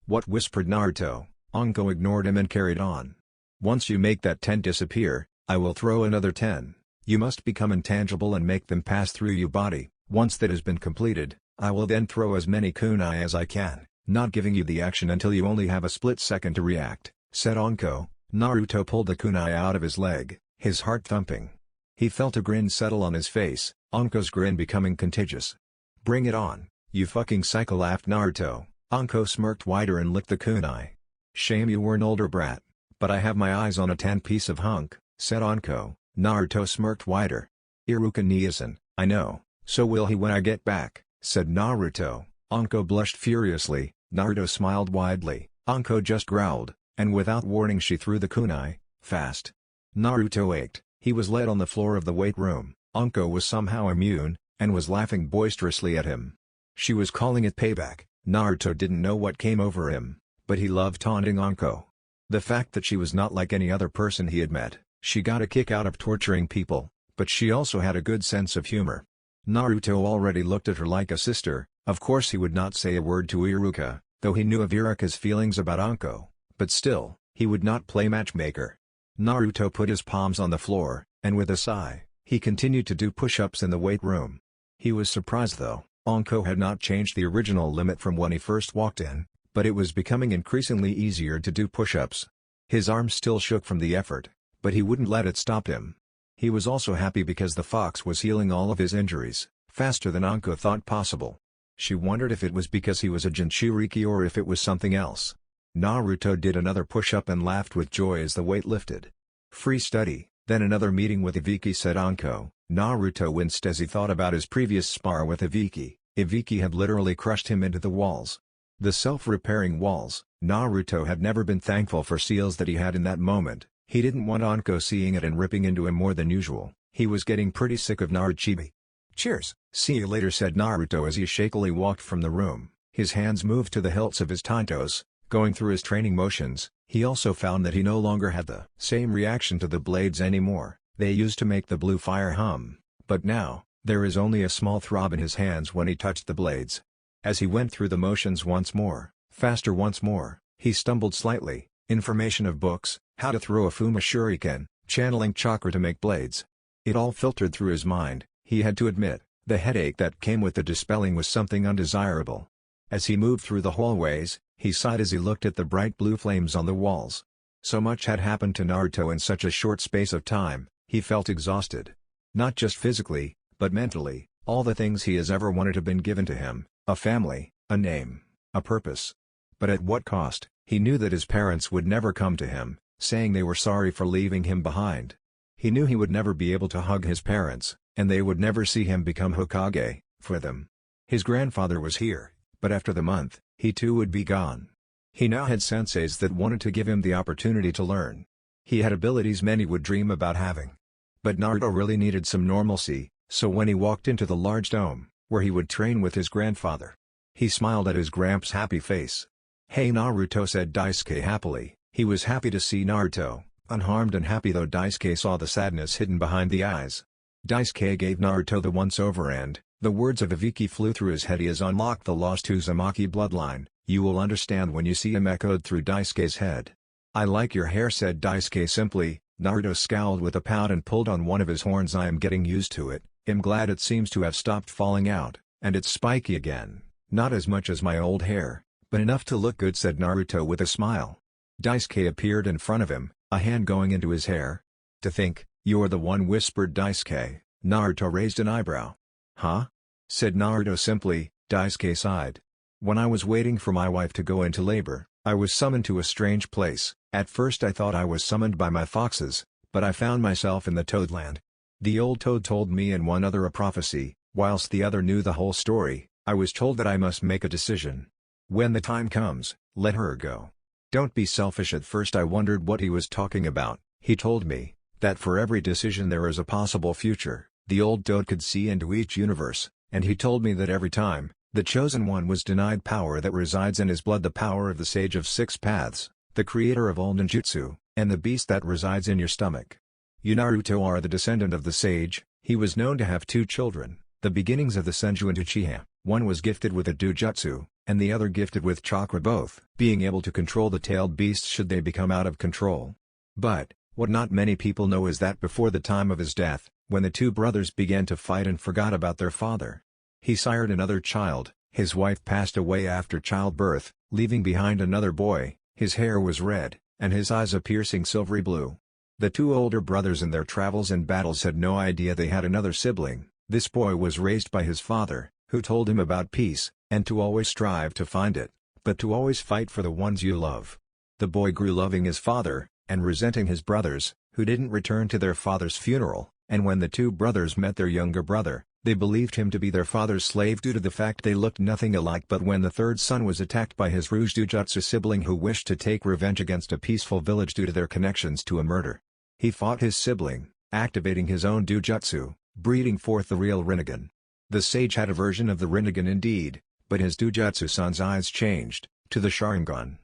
What?" whispered Naruto. Anko ignored him and carried on. "Once you make that 10 disappear, I will throw another 10. You must become intangible and make them pass through your body. Once that has been completed, I will then throw as many kunai as I can, not giving you the action until you only have a split second to react," said Anko. Naruto pulled the kunai out of his leg, his heart thumping. He felt a grin settle on his face, Anko's grin becoming contagious. "Bring it on, you fucking psycho," laughed Naruto. Anko smirked wider and licked the kunai. "Shame you were an older brat, but I have my eyes on a 10 piece of hunk," said Anko. Naruto smirked wider. "Iruka Niasen, I know, so will he when I get back," said Naruto. Anko blushed furiously. Naruto smiled widely. Anko just growled, and without warning she threw the kunai, fast. Naruto ached. He was led on the floor of the weight room. Anko was somehow immune, and was laughing boisterously at him. She was calling it payback. Naruto didn't know what came over him, but he loved taunting Anko. The fact that she was not like any other person he had met, she got a kick out of torturing people, but she also had a good sense of humor. Naruto already looked at her like a sister. Of course he would not say a word to Iruka, though he knew of Iruka's feelings about Anko, but still, he would not play matchmaker. Naruto put his palms on the floor, and with a sigh, he continued to do push-ups in the weight room. He was surprised though, Anko had not changed the original limit from when he first walked in, but it was becoming increasingly easier to do push-ups. His arms still shook from the effort, but he wouldn't let it stop him. He was also happy because the fox was healing all of his injuries, faster than Anko thought possible. She wondered if it was because he was a Jinchuriki or if it was something else. Naruto did another push-up and laughed with joy as the weight lifted. "Free study, then another meeting with Ibiki," said Anko. Naruto winced as he thought about his previous spar with Ibiki. Ibiki had literally crushed him into the walls. The self-repairing walls. Naruto had never been thankful for seals that he had in that moment. He didn't want Anko seeing it and ripping into him more than usual. He was getting pretty sick of Naruchibi. "Cheers, see you later," said Naruto as he shakily walked from the room. His hands moved to the hilts of his tantos, going through his training motions. He also found that he no longer had the same reaction to the blades anymore. They used to make the blue fire hum, but now, there is only a small throb in his hands when he touched the blades. As he went through the motions once more, faster once more, he stumbled slightly. Information of books, how to throw a Fuma Shuriken, channeling chakra to make blades. It all filtered through his mind. He had to admit, the headache that came with the dispelling was something undesirable. As he moved through the hallways, he sighed as he looked at the bright blue flames on the walls. So much had happened to Naruto in such a short space of time, he felt exhausted. Not just physically, but mentally. All the things he has ever wanted have been given to him, a family, a name, a purpose. But at what cost? He knew that his parents would never come to him, saying they were sorry for leaving him behind. He knew he would never be able to hug his parents, and they would never see him become Hokage, for them. His grandfather was here, but after the month, he too would be gone. He now had senseis that wanted to give him the opportunity to learn. He had abilities many would dream about having. But Naruto really needed some normalcy, so when he walked into the large dome, where he would train with his grandfather, he smiled at his gramps' happy face. "Hey Naruto," said Daisuke happily, He was happy to see Naruto, unharmed and happy though Daisuke saw the sadness hidden behind the eyes. Daisuke gave Naruto the once-over and, the words of Ibiki flew through his head. He has unlocked the lost Uzumaki bloodline, you will understand when you see him, echoed through Daisuke's head. I like your hair, said Daisuke simply. Naruto scowled with a pout and pulled on one of his horns. I am getting used to it, I'm glad it seems to have stopped falling out, and it's spiky again, not as much as my old hair, but enough to look good, said Naruto with a smile. Daisuke appeared in front of him, a hand going into his hair. To think, you're the one, whispered Daisuke. Naruto raised an eyebrow. Huh? Said Naruto simply. Daisuke sighed. When I was waiting for my wife to go into labor, I was summoned to a strange place. At first I thought I was summoned by my foxes, but I found myself in the Toadland. The old toad told me and one other a prophecy, whilst the other knew the whole story. I was told that I must make a decision. When the time comes, let her go. Don't be selfish. At first I wondered what he was talking about. He told me that for every decision there is a possible future. The old toad could see into each universe, and he told me that every time, the chosen one was denied power that resides in his blood, the power of the Sage of Six Paths, the creator of all ninjutsu, and the beast that resides in your stomach. You Naruto are the descendant of the sage. He was known to have two children, the beginnings of the Senju and Uchiha. One was gifted with a dujutsu, and the other gifted with chakra, both being able to control the tailed beasts should they become out of control. But, what not many people know is that before the time of his death, when the two brothers began to fight and forgot about their father, he sired another child. His wife passed away after childbirth, leaving behind another boy. His hair was red, and his eyes a piercing silvery blue. The two older brothers in their travels and battles had no idea they had another sibling. This boy was raised by his father, who told him about peace, and to always strive to find it, but to always fight for the ones you love. The boy grew loving his father, and resenting his brothers, who didn't return to their father's funeral, and when the two brothers met their younger brother, they believed him to be their father's slave due to the fact they looked nothing alike. But when the third son was attacked by his Rouge Dujutsu sibling who wished to take revenge against a peaceful village due to their connections to a murder, he fought his sibling, activating his own Dujutsu, breeding forth the real Rinnegan. The sage had a version of the Rinnegan indeed, but his Dujutsu son's eyes changed to the Sharingan.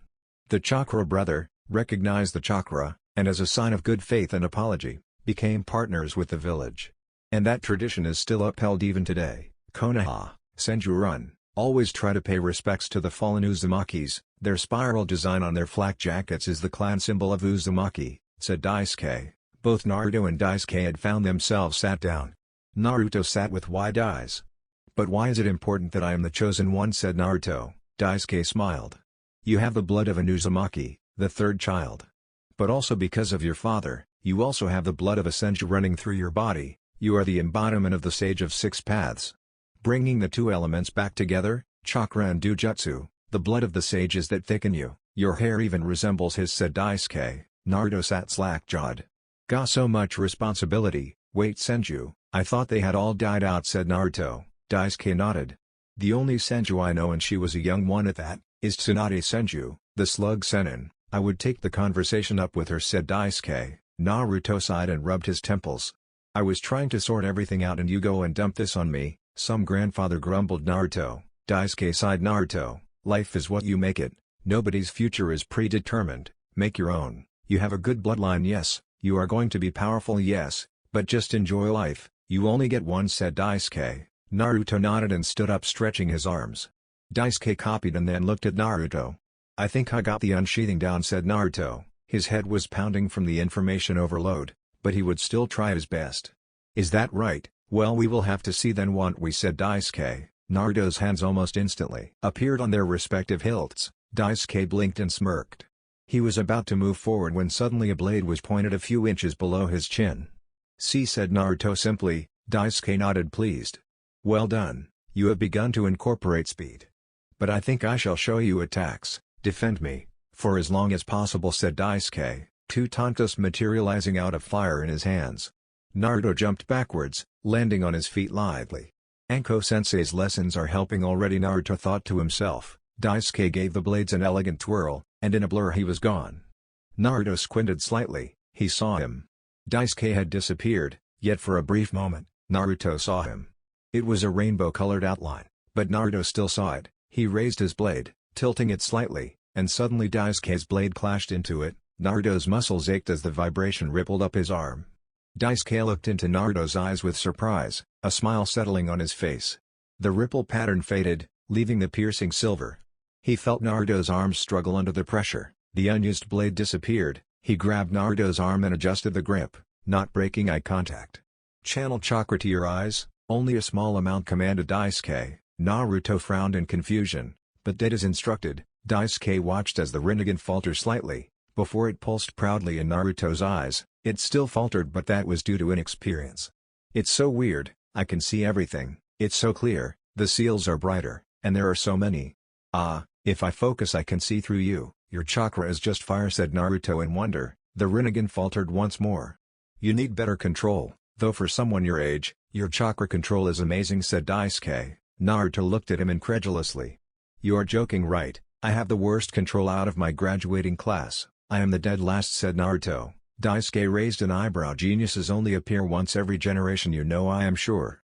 The Chakra brother recognized the chakra, and as a sign of good faith and apology, became partners with the village. And that tradition is still upheld even today. Konoha, Senju-run, always try to pay respects to the fallen Uzumakis. Their spiral design on their flak jackets is the clan symbol of Uzumaki, said Daisuke. Both Naruto and Daisuke had found themselves sat down. Naruto sat with wide eyes. But why is it important that I am the chosen one, said Naruto. Daisuke smiled. You have the blood of an Uzumaki, the third child. But also because of your father, you also have the blood of a Senju running through your body. You are the embodiment of the Sage of Six Paths. Bringing the two elements back together, chakra and dujutsu, the blood of the sages that thicken you, your hair even resembles his, said Daisuke. Naruto sat slack-jawed. Got so much responsibility. Wait, Senju, I thought they had all died out, said Naruto. Daisuke nodded. The only Senju I know, and she was a young one at that, is Tsunade Senju, the slug Sennin. I would take the conversation up with her, said Daisuke. Naruto sighed and rubbed his temples. I was trying to sort everything out and you go and dump this on me, some grandfather, grumbled Naruto. Daisuke sighed. Naruto, life is what you make it, nobody's future is predetermined, make your own. You have a good bloodline, yes, you are going to be powerful, yes, but just enjoy life, you only get one, said Daisuke. Naruto nodded and stood up, stretching his arms. Daisuke copied and then looked at Naruto. I think I got the unsheathing down, said Naruto. His head was pounding from the information overload, but he would still try his best. Is that right? Well, we will have to see then, won't we, said Daisuke. Naruto's hands almost instantly appeared on their respective hilts. Daisuke blinked and smirked. He was about to move forward when suddenly a blade was pointed a few inches below his chin. See, said Naruto simply. Daisuke nodded, pleased. Well done, you have begun to incorporate speed. But I think I shall show you attacks. Defend me, for as long as possible, said Daisuke, two tankos materializing out of fire in his hands. Naruto jumped backwards, landing on his feet lithely. Anko-sensei's lessons are helping already, Naruto thought to himself. Daisuke gave the blades an elegant twirl, and in a blur he was gone. Naruto squinted slightly, he saw him. Daisuke had disappeared, yet for a brief moment, Naruto saw him. It was a rainbow-colored outline, but Naruto still saw it. He raised his blade, tilting it slightly, and suddenly Daisuke's blade clashed into it, Naruto's muscles ached as the vibration rippled up his arm. Daisuke looked into Naruto's eyes with surprise, a smile settling on his face. The ripple pattern faded, leaving the piercing silver. He felt Naruto's arms struggle under the pressure. The unused blade disappeared. He grabbed Naruto's arm and adjusted the grip, not breaking eye contact. "Channel chakra to your eyes." "Only a small amount," commanded Daisuke. Naruto frowned in confusion, but did as instructed. Daisuke watched as the Rinnegan faltered slightly. Before it pulsed proudly in Naruto's eyes, it still faltered, but that was due to inexperience. "It's so weird, I can see everything, it's so clear, the seals are brighter, and there are so many. Ah, if I focus I can see through you." "Your chakra is just fire," said Naruto in wonder. The Rinnegan faltered once more. "You need better control, though for someone your age, your chakra control is amazing," said Daisuke. Naruto looked at him incredulously. "You're joking, right? I have the worst control out of my graduating class. I am the dead last," said Naruto. Daisuke raised an eyebrow. "Geniuses only appear once every generation, you know, I am sure."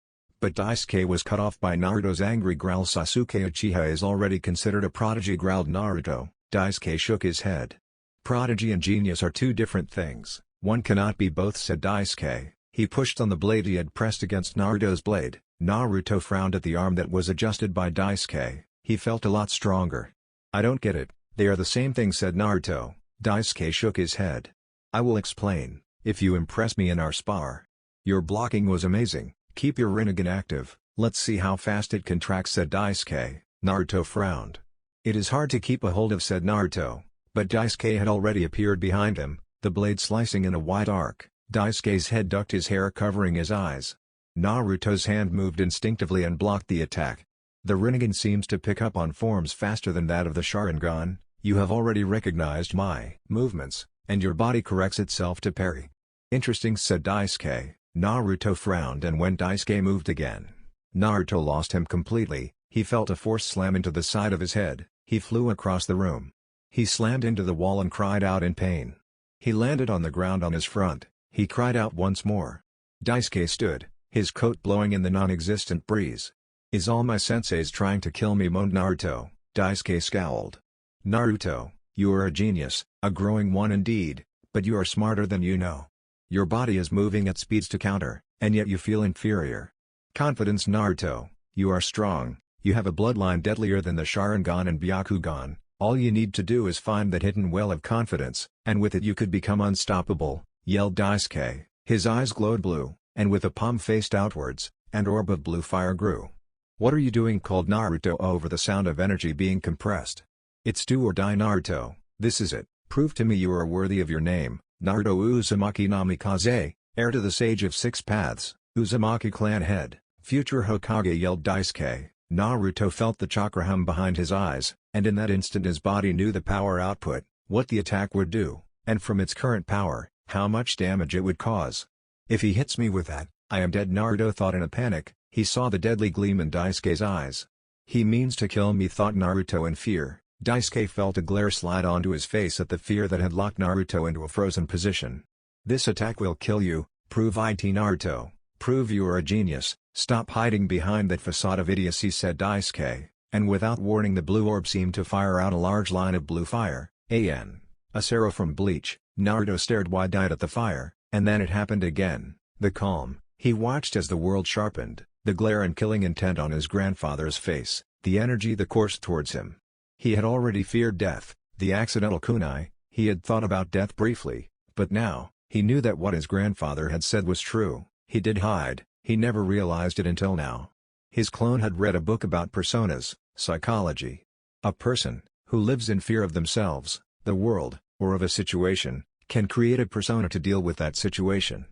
But Daisuke was cut off by Naruto's angry growl. "Sasuke Uchiha is already considered a prodigy," growled Naruto. Daisuke shook his head. "Prodigy and genius are two different things. One cannot be both," said Daisuke. He pushed on the blade he had pressed against Naruto's blade. Naruto frowned at the arm that was adjusted by Daisuke. He felt a lot stronger. "I don't get it, they are the same thing," said Naruto. Daisuke shook his head. "I will explain, if you impress me in our spar. Your blocking was amazing, keep your Rinnegan active, let's see how fast it contracts," said Daisuke. Naruto frowned. "It is hard to keep a hold of," said Naruto. But Daisuke had already appeared behind him, the blade slicing in a wide arc. Daisuke's head ducked, his hair covering his eyes. Naruto's hand moved instinctively and blocked the attack. The Rinnegan seems to pick up on forms faster than that of the Sharingan. "You have already recognized my movements, and your body corrects itself to parry." "Interesting," said Daisuke. Naruto frowned, and when Daisuke moved again, Naruto lost him completely. He felt a force slam into the side of his head. He flew across the room. He slammed into the wall and cried out in pain. He landed on the ground on his front. He cried out once more. Daisuke stood, his coat blowing in the non-existent breeze. "Is all my senseis trying to kill me?" moaned Naruto. Daisuke scowled. "Naruto, you are a genius, a growing one indeed, but you are smarter than you know. Your body is moving at speeds to counter, and yet you feel inferior. Confidence, Naruto, you are strong, you have a bloodline deadlier than the Sharingan and Byakugan. All you need to do is find that hidden well of confidence, and with it you could become unstoppable," yelled Daisuke. His eyes glowed blue, and with a palm faced outwards, an orb of blue fire grew. "What are you doing?" called Naruto over the sound of energy being compressed. "It's do or die, Naruto, this is it, prove to me you are worthy of your name." Naruto Uzumaki Namikaze, heir to the Sage of Six Paths, Uzumaki clan head, future Hokage, yelled Daisuke. Naruto felt the chakra hum behind his eyes, and in that instant his body knew the power output, what the attack would do, and from its current power, how much damage it would cause. "If he hits me with that, I am dead," Naruto thought in a panic. He saw the deadly gleam in Daisuke's eyes. "He means to kill me," thought Naruto in fear. Daisuke felt a glare slide onto his face at the fear that had locked Naruto into a frozen position. "This attack will kill you, prove it, Naruto, prove you are a genius, stop hiding behind that facade of idiocy," said Daisuke, and without warning the blue orb seemed to fire out a large line of blue fire, a Sero from Bleach. Naruto stared wide-eyed at the fire, and then it happened again, the calm. He watched as the world sharpened, the glare and killing intent on his grandfather's face, the energy that coursed towards him. He had already feared death, the accidental kunai, he had thought about death briefly, but now, he knew that what his grandfather had said was true. He did hide, he never realized it until now. His clone had read a book about personas, psychology. A person, who lives in fear of themselves, the world, or of a situation, can create a persona to deal with that situation.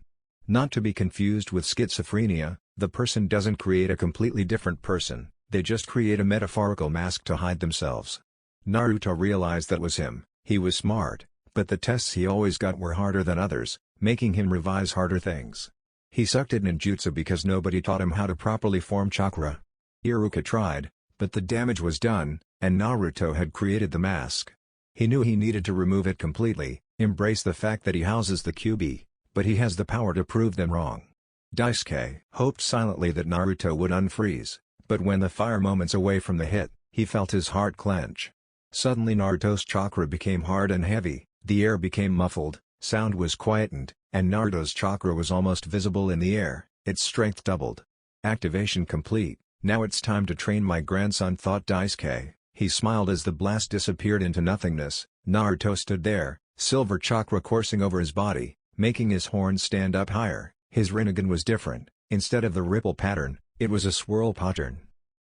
Not to be confused with schizophrenia, the person doesn't create a completely different person, they just create a metaphorical mask to hide themselves. Naruto realized that was him. He was smart, but the tests he always got were harder than others, making him revise harder things. He sucked at ninjutsu because nobody taught him how to properly form chakra. Iruka tried, but the damage was done, and Naruto had created the mask. He knew he needed to remove it completely, embrace the fact that he houses the QB, but he has the power to prove them wrong. Daisuke hoped silently that Naruto would unfreeze, but when the fire moments away from the hit, he felt his heart clench. Suddenly Naruto's chakra became hard and heavy, The air became muffled, sound was quietened, and Naruto's chakra was almost visible in the air, its strength doubled. Activation complete, now it's time to train my grandson, thought Daisuke. He smiled as the blast disappeared into nothingness. Naruto stood there, silver chakra coursing over his body, making his horns stand up higher. His Rinnegan was different. Instead of the ripple pattern, it was a swirl pattern.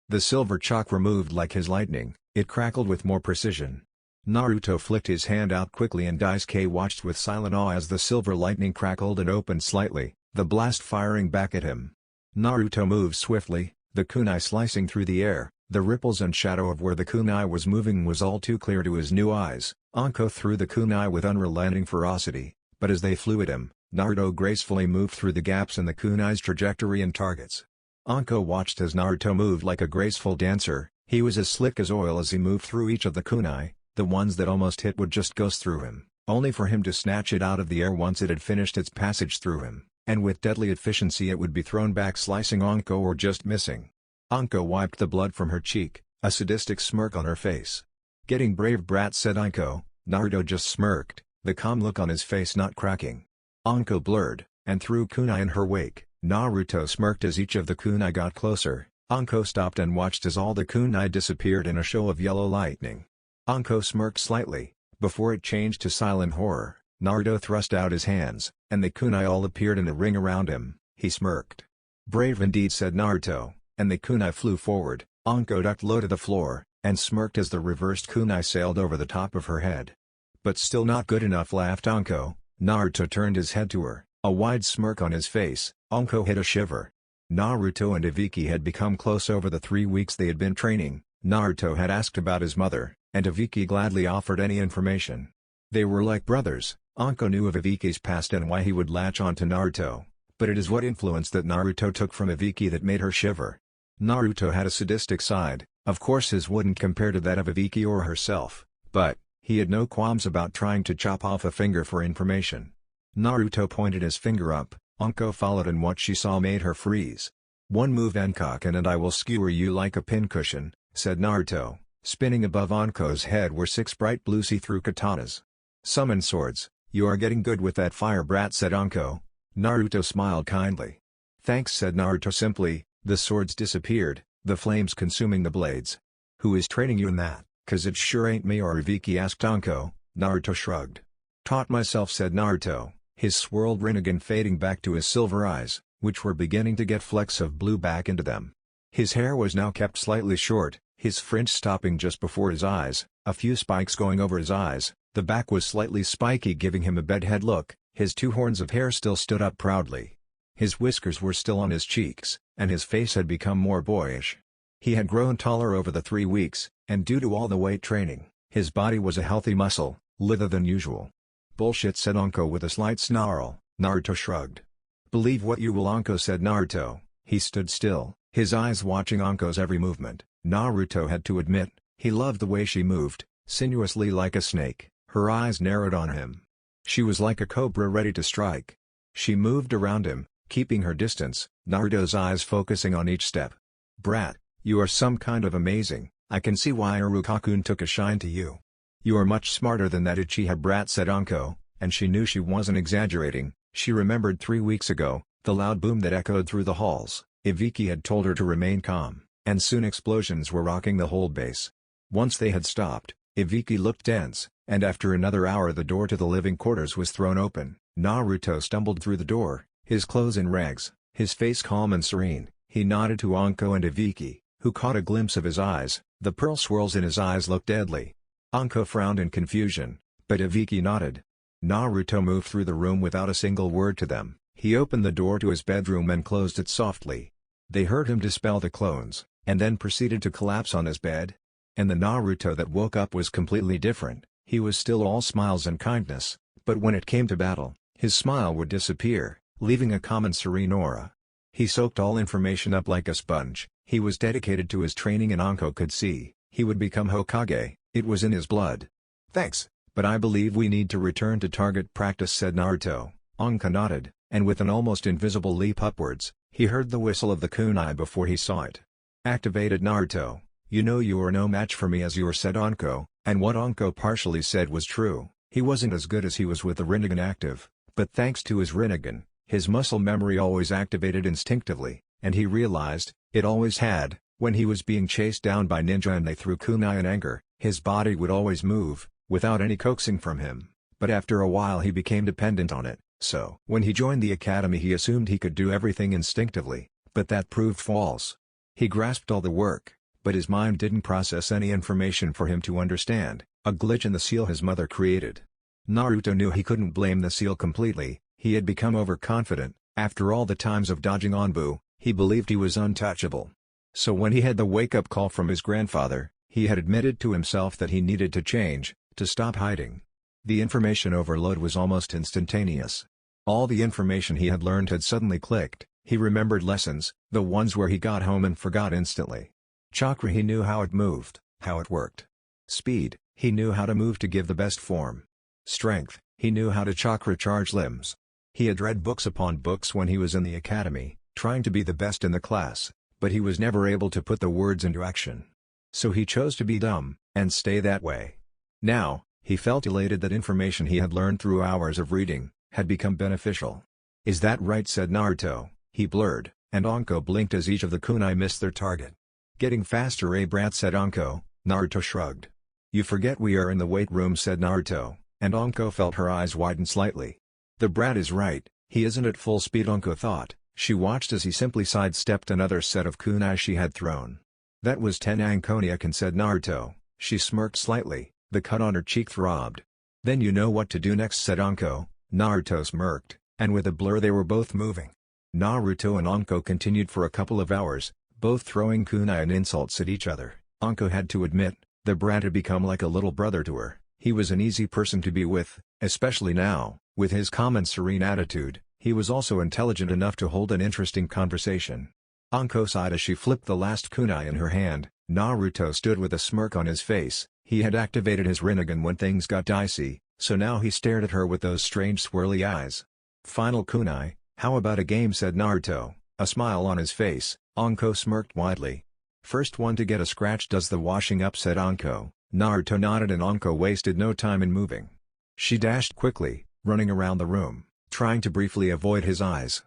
The silver chakra moved like his lightning, it crackled with more precision. Naruto flicked his hand out quickly and Daisuke watched with silent awe as the silver lightning crackled and opened slightly, the blast firing back at him. Naruto moved swiftly, the kunai slicing through the air. The ripples and shadow of where the kunai was moving was all too clear to his new eyes. Anko threw the kunai with unrelenting ferocity, but as they flew at him, Naruto gracefully moved through the gaps in the kunai's trajectory and targets. Anko watched as Naruto moved like a graceful dancer. He was as slick as oil as he moved through each of the kunai. The ones that almost hit would just go through him, only for him to snatch it out of the air once it had finished its passage through him, and with deadly efficiency it would be thrown back, slicing Anko or just missing. Anko wiped the blood from her cheek, a sadistic smirk on her face. "Getting brave, brat," said Anko. Naruto just smirked, the calm look on his face not cracking. Anko blurred, and threw kunai in her wake. Naruto smirked as each of the kunai got closer. Anko stopped and watched as all the kunai disappeared in a show of yellow lightning. Anko smirked slightly, before it changed to silent horror. Naruto thrust out his hands, and the kunai all appeared in a ring around him. He smirked. "Brave indeed," said Naruto, and the kunai flew forward. Anko ducked low to the floor, and smirked as the reversed kunai sailed over the top of her head. "But still not good enough," laughed Anko. Naruto turned his head to her, a wide smirk on his face. Anko hid a shiver. Naruto and Ibiki had become close over the 3 weeks they had been training. Naruto had asked about his mother, and Ibiki gladly offered any information. They were like brothers. Anko knew of Ibiki's past and why he would latch on to Naruto, but it is what influence that Naruto took from Ibiki that made her shiver. Naruto had a sadistic side, of course his wouldn't compare to that of Ibiki or herself, but he had no qualms about trying to chop off a finger for information. Naruto pointed his finger up, Anko followed and what she saw made her freeze. "One move Enkaken and I will skewer you like a pincushion," said Naruto. Spinning above Anko's head were 6 bright blue see-through katanas. "Summon swords, you are getting good with that fire, brat," said Anko. Naruto smiled kindly. "Thanks," said Naruto simply. The swords disappeared, the flames consuming the blades. "Who is training you in that, 'cause it sure ain't me or Ibiki?" asked Anko. Naruto shrugged. "Taught myself," said Naruto, his swirled Rinnegan fading back to his silver eyes, which were beginning to get flecks of blue back into them. His hair was now kept slightly short, his fringe stopping just before his eyes, a few spikes going over his eyes. The back was slightly spiky, giving him a bedhead look. His 2 horns of hair still stood up proudly. His whiskers were still on his cheeks, and his face had become more boyish. He had grown taller over the 3 weeks, and due to all the weight training, his body was a healthy muscle, lither than usual. "Bullshit," said Anko with a slight snarl. Naruto shrugged. "Believe what you will," Anko said. Naruto. He stood still, his eyes watching Anko's every movement. Naruto had to admit, he loved the way she moved, sinuously like a snake. Her eyes narrowed on him. She was like a cobra ready to strike. She moved around him, keeping her distance, Naruto's eyes focusing on each step. "Brat, you are some kind of amazing. I can see why Urukakun took a shine to you. You are much smarter than that Uchiha brat," said Anko, and she knew she wasn't exaggerating. She remembered 3 weeks ago, the loud boom that echoed through the halls. Ibiki had told her to remain calm, and soon explosions were rocking the whole base. Once they had stopped, Ibiki looked tense, and after another hour the door to the living quarters was thrown open. Naruto stumbled through the door, his clothes in rags, his face calm and serene. He nodded to Anko and Ibiki, who caught a glimpse of his eyes. The pearl swirls in his eyes looked deadly. Anko frowned in confusion, but Ibiki nodded. Naruto moved through the room without a single word to them. He opened the door to his bedroom and closed it softly. They heard him dispel the clones, and then proceeded to collapse on his bed. And the Naruto that woke up was completely different. He was still all smiles and kindness, but when it came to battle, his smile would disappear, leaving a calm and serene aura. He soaked all information up like a sponge. He was dedicated to his training and Anko could see, he would become Hokage, it was in his blood. "Thanks, but I believe we need to return to target practice," said Naruto. Anko nodded, and with an almost invisible leap upwards, he heard the whistle of the kunai before he saw it. "Activated." Naruto. "You know you are no match for me," as you said Anko, and what Anko partially said was true. He wasn't as good as he was with the Rinnegan active, but thanks to his Rinnegan, his muscle memory always activated instinctively, and he realized, it always had, when he was being chased down by ninja and they threw kunai in anger, his body would always move, without any coaxing from him, but after a while he became dependent on it, so when he joined the academy he assumed he could do everything instinctively, but that proved false. He grasped all the work, but his mind didn't process any information for him to understand, a glitch in the seal his mother created. Naruto knew he couldn't blame the seal completely, he had become overconfident, after all the times of dodging Anbu, he believed he was untouchable. So when he had the wake-up call from his grandfather, he had admitted to himself that he needed to change, to stop hiding. The information overload was almost instantaneous. All the information he had learned had suddenly clicked, he remembered lessons, the ones where he got home and forgot instantly. Chakra, he knew how it moved, how it worked. Speed, he knew how to move to give the best form. Strength, he knew how to chakra charge limbs. He had read books upon books when he was in the academy, trying to be the best in the class, but he was never able to put the words into action. So he chose to be dumb, and stay that way. Now, he felt elated that information he had learned through hours of reading, had become beneficial. "Is that right?" said Naruto, he blurred, and Anko blinked as each of the kunai missed their target. "Getting faster, eh brat?" said Anko. Naruto shrugged. "You forget we are in the weight room," said Naruto, and Anko felt her eyes widen slightly. The brat is right, he isn't at full speed, Anko thought. She watched as he simply sidestepped another set of kunai she had thrown. "That was 10 Ankoniakan," said Naruto. She smirked slightly, the cut on her cheek throbbed. "Then you know what to do next," said Anko. Naruto smirked, and with a blur they were both moving. Naruto and Anko continued for a couple of hours, both throwing kunai and insults at each other. Anko had to admit, the brat had become like a little brother to her. He was an easy person to be with, especially now, with his calm and serene attitude. He was also intelligent enough to hold an interesting conversation. Anko sighed as she flipped the last kunai in her hand. Naruto stood with a smirk on his face. He had activated his Rinnegan when things got dicey, so now he stared at her with those strange swirly eyes. "Final kunai, how about a game?" said Naruto, a smile on his face. Anko smirked widely. "First one to get a scratch does the washing up," said Anko. Naruto nodded and Anko wasted no time in moving. She dashed quickly, running around the room, trying to briefly avoid his eyes.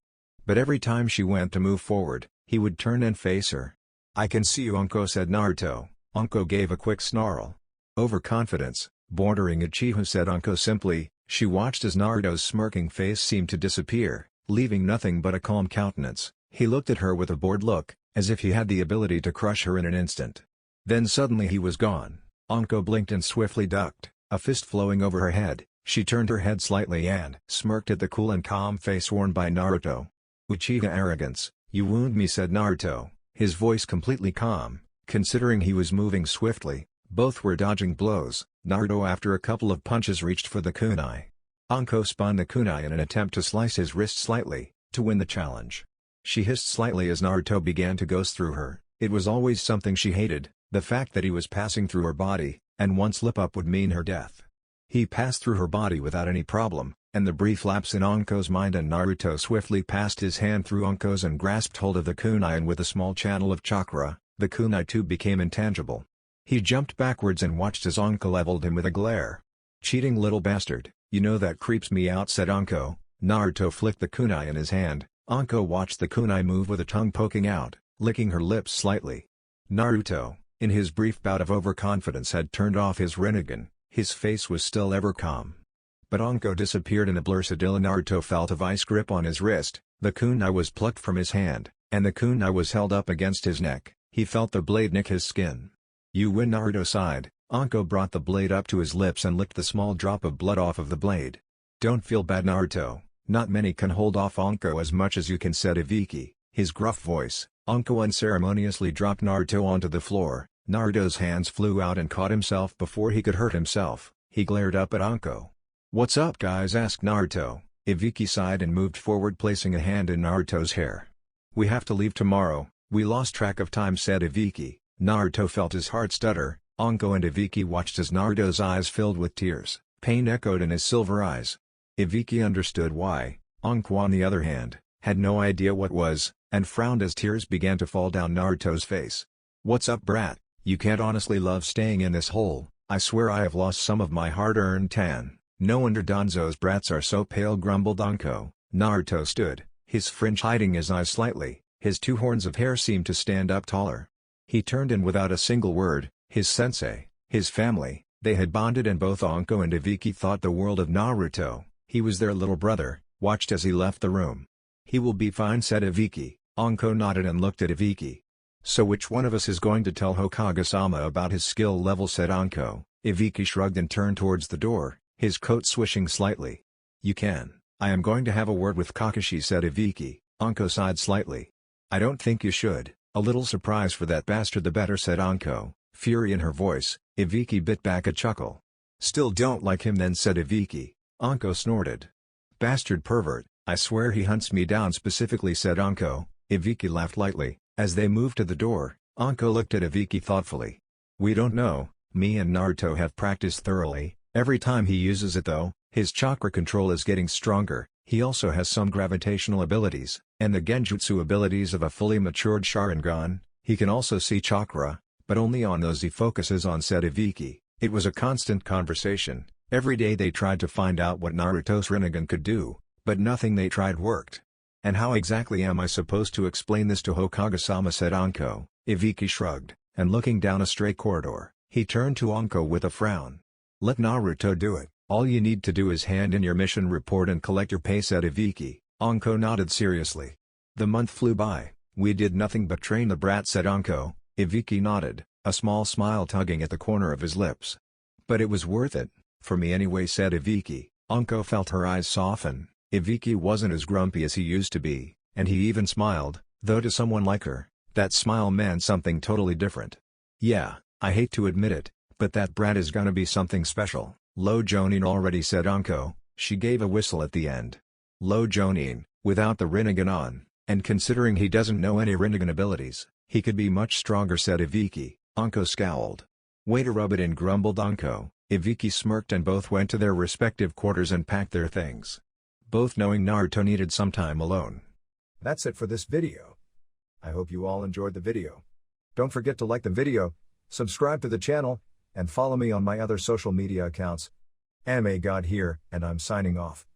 But every time she went to move forward, he would turn and face her. "I can see you, Anko," said Naruto. Anko gave a quick snarl. "Overconfidence, bordering Uchiha," said Anko simply. She watched as Naruto's smirking face seemed to disappear, leaving nothing but a calm countenance. He looked at her with a bored look, as if he had the ability to crush her in an instant. Then suddenly he was gone. Anko blinked and swiftly ducked, a fist flowing over her head. She turned her head slightly and smirked at the cool and calm face worn by Naruto. "Uchiha arrogance, you wound me," said Naruto, his voice completely calm, considering he was moving swiftly. Both were dodging blows. Naruto after a couple of punches reached for the kunai. Anko spun the kunai in an attempt to slice his wrist slightly, to win the challenge. She hissed slightly as Naruto began to ghost through her. It was always something she hated, the fact that he was passing through her body, and one slip-up would mean her death. He passed through her body without any problem, and the brief lapse in Anko's mind and Naruto swiftly passed his hand through Anko's and grasped hold of the kunai, and with a small channel of chakra, the kunai tube became intangible. He jumped backwards and watched as Anko leveled him with a glare. "Cheating little bastard, you know that creeps me out," said Anko. Naruto flicked the kunai in his hand. Anko watched the kunai move with a tongue poking out, licking her lips slightly. Naruto, in his brief bout of overconfidence, had turned off his Rinnegan. His face was still ever calm. But Anko disappeared in a blur. Suddenly Naruto felt a vice grip on his wrist. The kunai was plucked from his hand, and the kunai was held up against his neck. He felt the blade nick his skin. "You win," Naruto sighed. Anko brought the blade up to his lips and licked the small drop of blood off of the blade. "Don't feel bad, Naruto. Not many can hold off Anko as much as you can," said Ibiki, his gruff voice. Anko unceremoniously dropped Naruto onto the floor. Naruto's hands flew out and caught himself before he could hurt himself. He glared up at Anko. "What's up, guys?" asked Naruto. Ibiki sighed and moved forward, placing a hand in Naruto's hair. "We have to leave tomorrow, we lost track of time," said Ibiki. Naruto felt his heart stutter. Anko and Ibiki watched as Naruto's eyes filled with tears. Pain echoed in his silver eyes. Ibiki understood why. Anko, on the other hand, had no idea what was, and frowned as tears began to fall down Naruto's face. "What's up, brat? You can't honestly love staying in this hole. I swear I have lost some of my hard-earned tan." "No wonder Danzo's brats are so pale," grumbled Anko. Naruto stood, his fringe hiding his eyes slightly, his two horns of hair seemed to stand up taller. He turned in without a single word. His sensei, his family, they had bonded, and both Anko and Ibiki thought the world of Naruto. He was their little brother, watched as he left the room. "He will be fine," said Ibiki. Anko nodded and looked at Ibiki. "So which one of us is going to tell Hokage-sama about his skill level?" said Anko. Ibiki shrugged and turned towards the door, his coat swishing slightly. "You can. I am going to have a word with Kakashi," said Ibiki. Anko sighed slightly. "I don't think you should. A little surprise for that bastard the better," said Anko, fury in her voice. Ibiki bit back a chuckle. "Still don't like him then?" said Ibiki. Anko snorted. "Bastard pervert, I swear he hunts me down specifically," said Anko. Ibiki laughed lightly. As they moved to the door, Anko looked at Ibiki thoughtfully. "We don't know. Me and Naruto have practiced thoroughly. Every time he uses it though, his chakra control is getting stronger. He also has some gravitational abilities, and the genjutsu abilities of a fully matured Sharingan. He can also see chakra, but only on those he focuses on," said Ibiki. It was a constant conversation. Every day they tried to find out what Naruto's Rinnegan could do, but nothing they tried worked. "And how exactly am I supposed to explain this to Hokage-sama?" said Anko. Ibiki shrugged, and looking down a stray corridor, he turned to Anko with a frown. "Let Naruto do it. All you need to do is hand in your mission report and collect your pay," said Ibiki. Anko nodded seriously. "The month flew by. We did nothing but train the brat," said Anko. Ibiki nodded, a small smile tugging at the corner of his lips. "But it was worth it, for me anyway," said Ibiki. Anko felt her eyes soften. Ibiki wasn't as grumpy as he used to be, and he even smiled, though to someone like her, that smile meant something totally different. "Yeah, I hate to admit it, but that brat is gonna be something special." "Lo Jonin already," said Anko. She gave a whistle at the end. "Lo Jonin, without the Rinnegan on, and considering he doesn't know any Rinnegan abilities, he could be much stronger," said Ibiki. Anko scowled. "Way to rub it in," grumbled Anko. Ibiki smirked and both went to their respective quarters and packed their things, both knowing Naruto needed some time alone. That's it for this video. I hope you all enjoyed the video. Don't forget to like the video, subscribe to the channel, and follow me on my other social media accounts. Anime God here, and I'm signing off.